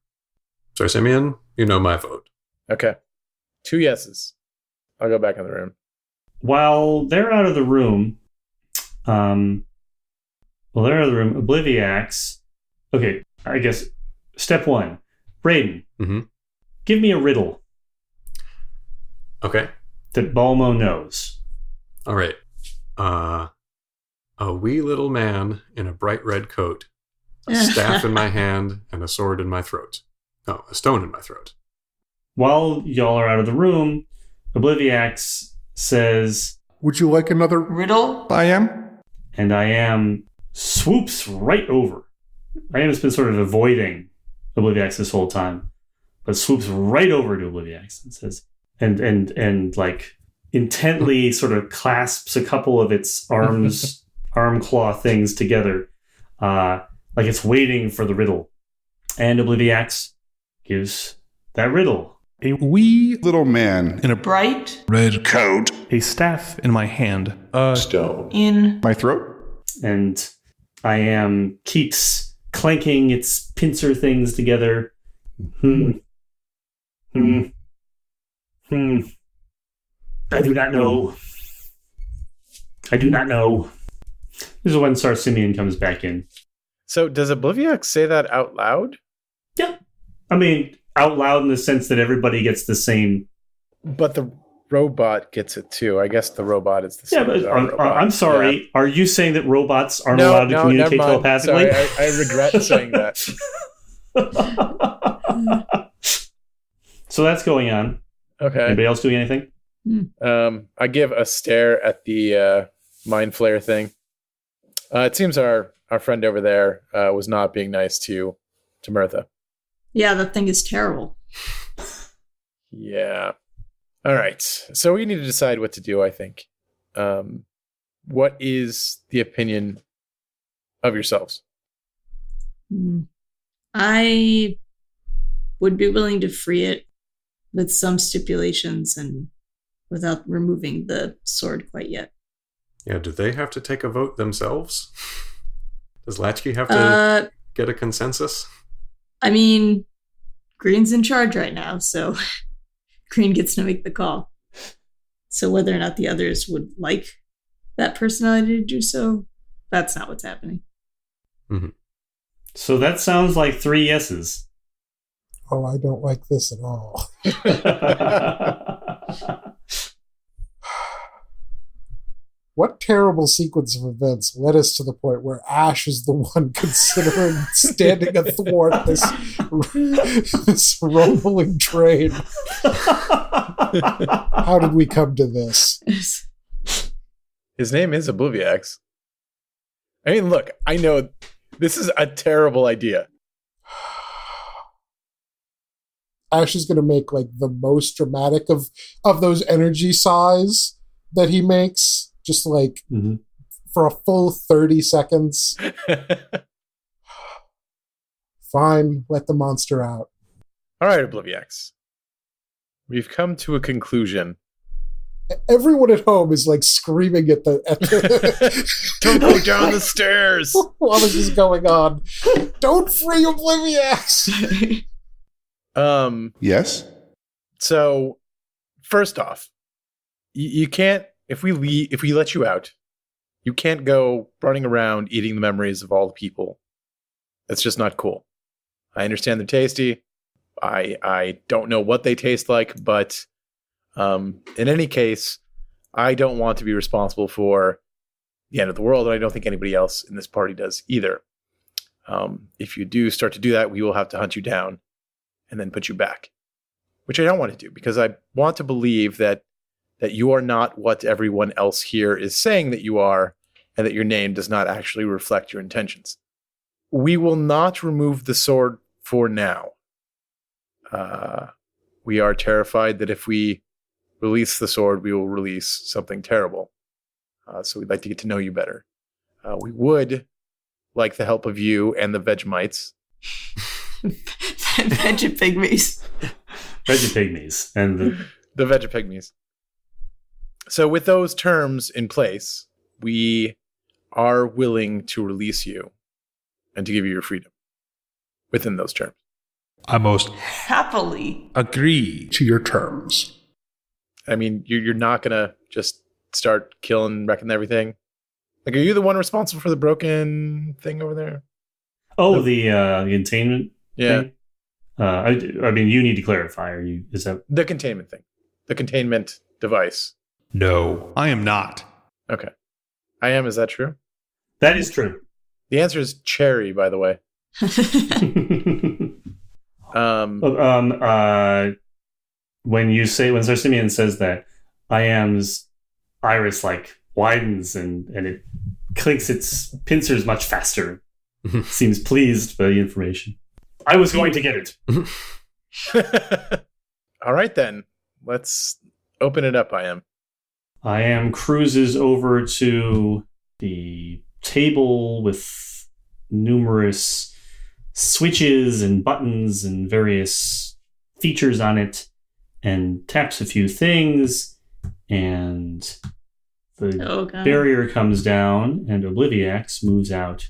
Sarsimeon, you know my vote. Okay. 2 yeses. I'll go back in the room. While they're out of the room, Obliviax. Okay, I guess step 1. Brayden, give me a riddle. Okay. That Balmo knows. All right. A wee little man in a bright red coat, a staff in my hand, and a sword in my throat. Oh, a stone in my throat. While y'all are out of the room, Obliviax says, Would you like another Riddle? I am? And I am swoops right over. I am has been sort of avoiding Obliviax this whole time, but swoops right over to Obliviax and says, and like intently sort of clasps a couple of its arm claw things together, like it's waiting for the riddle. And Obliviax gives that riddle. A wee little man in a Bright red coat, a staff in my hand, Stone. in my throat. And I am keeps clanking its pincer things together. I do not know. This is when Sarsimeon comes back in. So does Obliviax say that out loud? Yeah. I mean, out loud in the sense that everybody gets the same. But the robot gets it too. I guess the robot is the same. Yeah, but as our robot. I'm sorry. Yeah. Are you saying that robots aren't allowed to communicate telepathically? Sorry, I regret saying that. So that's going on. Okay. Anybody else doing anything? I give a stare at the mind flare thing. It seems our friend over there was not being nice to Mirtha. Yeah, that thing is terrible. Yeah. All right. So we need to decide what to do, I think. What is the opinion of yourselves? I would be willing to free it with some stipulations and without removing the sword quite yet. Yeah, do they have to take a vote themselves? Does Latchkey have to get a consensus? I mean, Green's in charge right now, so Green gets to make the call. So whether or not the others would like that personality to do so, that's not what's happening. Mm-hmm. So that sounds like 3 yeses. Oh, I don't like this at all. What terrible sequence of events led us to the point where Ash is the one considering standing athwart this rumbling train? How did we come to this? His name is Obliviax. I mean, look, I know this is a terrible idea. Ash is going to make like the most dramatic of those energy sighs that he makes. Just like for a full 30 seconds. Fine, let the monster out. All right, Obliviax. We've come to a conclusion. Everyone at home is like screaming at the Don't go down the stairs while this is going on. Don't free Obliviax. Yes? So, first off, you can't. If we let you out, you can't go running around eating the memories of all the people. That's just not cool. I understand they're tasty. I don't know what they taste like, but in any case, I don't want to be responsible for the end of the world, and I don't think anybody else in this party does either. If you do start to do that, we will have to hunt you down and then put you back, which I don't want to do because I want to believe that you are not what everyone else here is saying that you are, and that your name does not actually reflect your intentions. We will not remove the sword for now. We are terrified that if we release the sword, we will release something terrible. So we'd like to get to know you better. We would like the help of you and the Vegemites. Vegepygmies. Vegepygmies. And the Vegepygmies. So with those terms in place, we are willing to release you and to give you your freedom within those terms. I most happily agree to your terms. I mean, you're not going to just start killing, wrecking everything. Like, are you the one responsible for the broken thing over there? Oh, the containment yeah. thing? I mean, you need to clarify. Is that the containment thing? The containment device. No, I am not. Okay. I am, is that true? That is true. The answer is cherry, by the way. When Sir Simeon says that, I am's iris like widens and it clinks its pincers much faster. Seems pleased by the information. I was going to get it. All right, then. Let's open it up, I am. I am cruises over to the table with numerous switches and buttons and various features on it and taps a few things, and the barrier comes down and Obliviax moves out,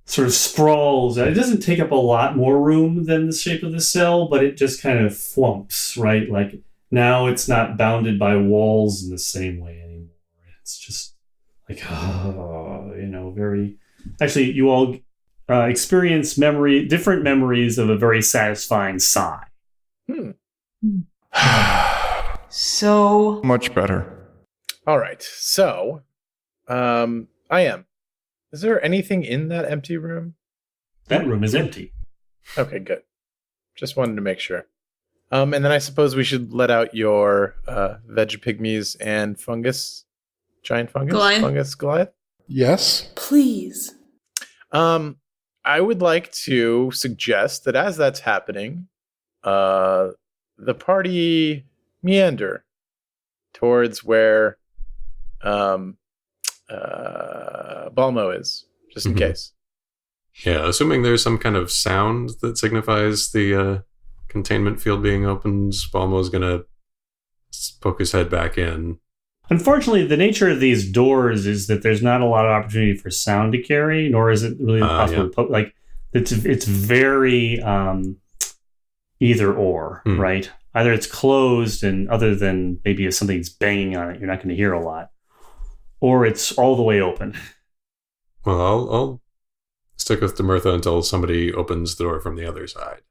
sort of sprawls. It doesn't take up a lot more room than the shape of the cell, but it just kind of flumps, right? Like now it's not bounded by walls in the same way anymore. It's just like, very... Actually, you all experience different memories of a very satisfying sigh. So much better. All right. So, I am. Is there anything in that empty room? That room is empty. Okay, good. Just wanted to make sure. And then I suppose we should let out your Vegepygmies and fungus, giant fungus, Goliath. Yes, please. I would like to suggest that as that's happening, the party meander towards where Balmo is, just in case. Yeah, assuming there's some kind of sound that signifies the containment field being opened, Balmo's going to poke his head back in. Unfortunately, the nature of these doors is that there's not a lot of opportunity for sound to carry, nor is it really possible to poke. Like, it's very either or, right? Either it's closed, and other than maybe if something's banging on it, you're not going to hear a lot, or it's all the way open. Well, I'll stick with Demertha until somebody opens the door from the other side.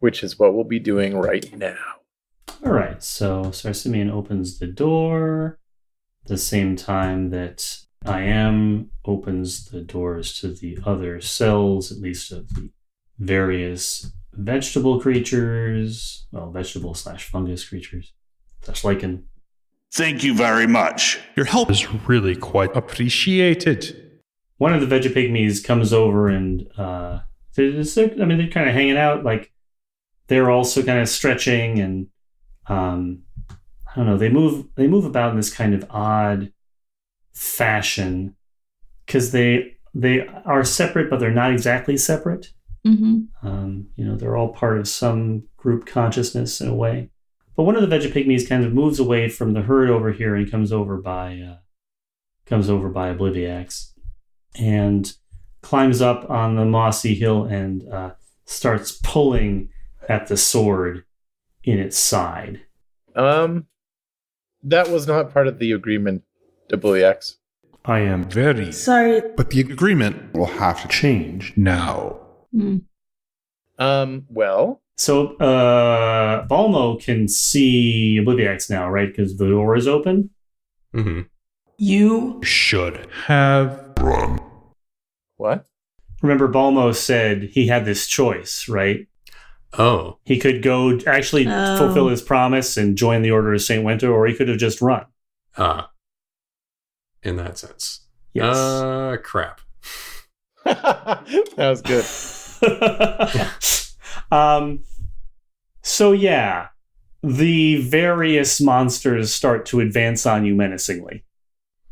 Which is what we'll be doing right now. All right, so Simeon opens the door the same time that I am opens the doors to the other cells, at least of the various vegetable creatures, well, vegetable/fungus creatures, /lichen. Thank you very much. Your help is really quite appreciated. One of the Vegapygmies comes over and they're kind of hanging out, like they're also kind of stretching and I don't know, they move about in this kind of odd fashion because they are separate, but they're not exactly separate. They're all part of some group consciousness in a way. But one of the Vegapygmies kind of moves away from the herd over here and comes over by Obliviax and climbs up on the mossy hill and starts pulling at the sword in its side. That was not part of the agreement, Obliviax. I am very Sorry. But the agreement will have to change now. Well. So, Balmo can see Obliviax now, right? Because the door is open? Mm-hmm. You should have run. What? Remember, Balmo said he had this choice, right? Oh. He could go actually fulfill his promise and join the Order of St. Winter, or he could have just run. In that sense. Yes. Crap. That was good. So yeah, the various monsters start to advance on you menacingly.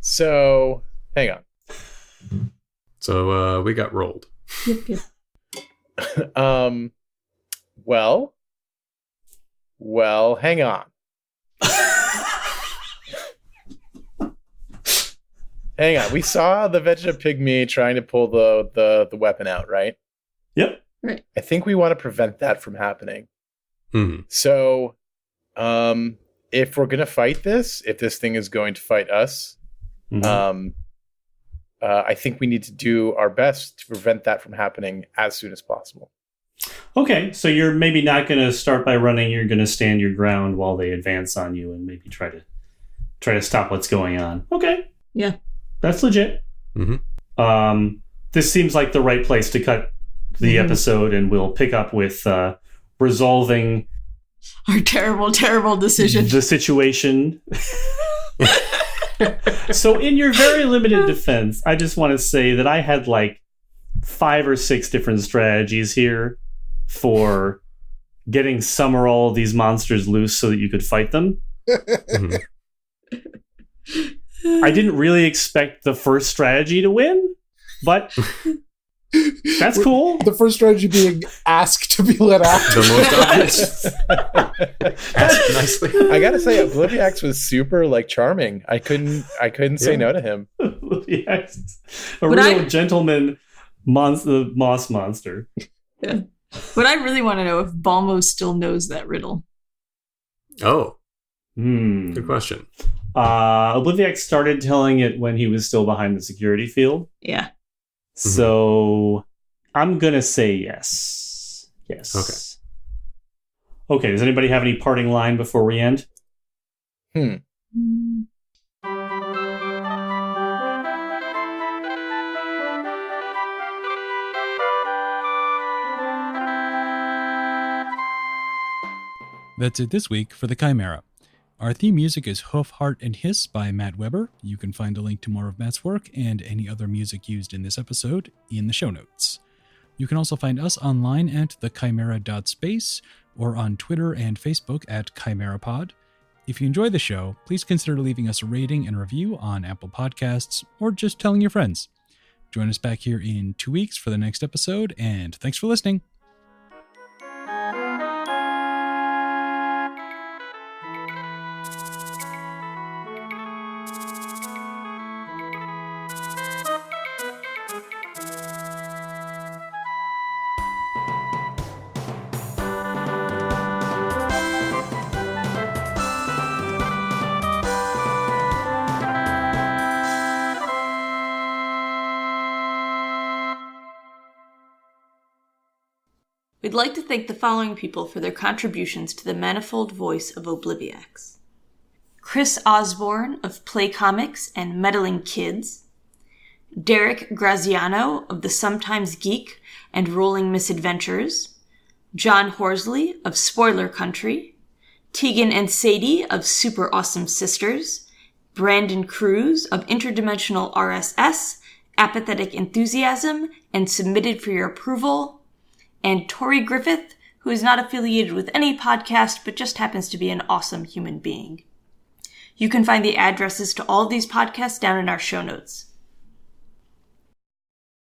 So, hang on. So, we got rolled. Yep. Well, hang on. Hang on. We saw the Vegapygmy trying to pull the weapon out, right? Yep. Right. I think we want to prevent that from happening. Mm-hmm. So, if we're going to fight this, if this thing is going to fight us, I think we need to do our best to prevent that from happening as soon as possible. Okay, so you're maybe not going to start by running. You're going to stand your ground while they advance on you and maybe try to stop what's going on. Okay. Yeah. That's legit. Mm-hmm. This seems like the right place to cut the episode, and we'll pick up with resolving our terrible, terrible decision. The situation. So in your very limited defense, I just want to say that I had like 5 or 6 different strategies here for getting some or all of these monsters loose so that you could fight them. Mm-hmm. I didn't really expect the first strategy to win, but that's cool. The first strategy being ask to be let out. The most obvious. Ask nicely. I gotta say, Obliviax was super charming. I couldn't say no to him. Yes. A real gentleman moss monster. Yeah. But I really want to know if Balmo still knows that riddle. Oh. Good question. Obliviax started telling it when he was still behind the security field. Yeah. So I'm going to say yes. Yes. Okay. Does anybody have any parting line before we end? That's it this week for the Chimera. Our theme music is Hoof, Heart, and Hiss by Matt Weber. You can find a link to more of Matt's work and any other music used in this episode in the show notes. You can also find us online at thechimera.space or on Twitter and Facebook at ChimeraPod. If you enjoy the show, please consider leaving us a rating and review on Apple Podcasts or just telling your friends. Join us back here in 2 weeks for the next episode, and thanks for listening. We'd like to thank the following people for their contributions to the manifold voice of Obliviacs. Chris Osborne of Play Comics and Meddling Kids, Derek Graziano of The Sometimes Geek and Rolling Misadventures, John Horsley of Spoiler Country, Tegan and Sadie of Super Awesome Sisters, Brandon Cruz of Interdimensional RSS, Apathetic Enthusiasm, and Submitted for Your Approval, and Torey Griffith, who is not affiliated with any podcast but just happens to be an awesome human being. You can find the addresses to all of these podcasts down in our show notes.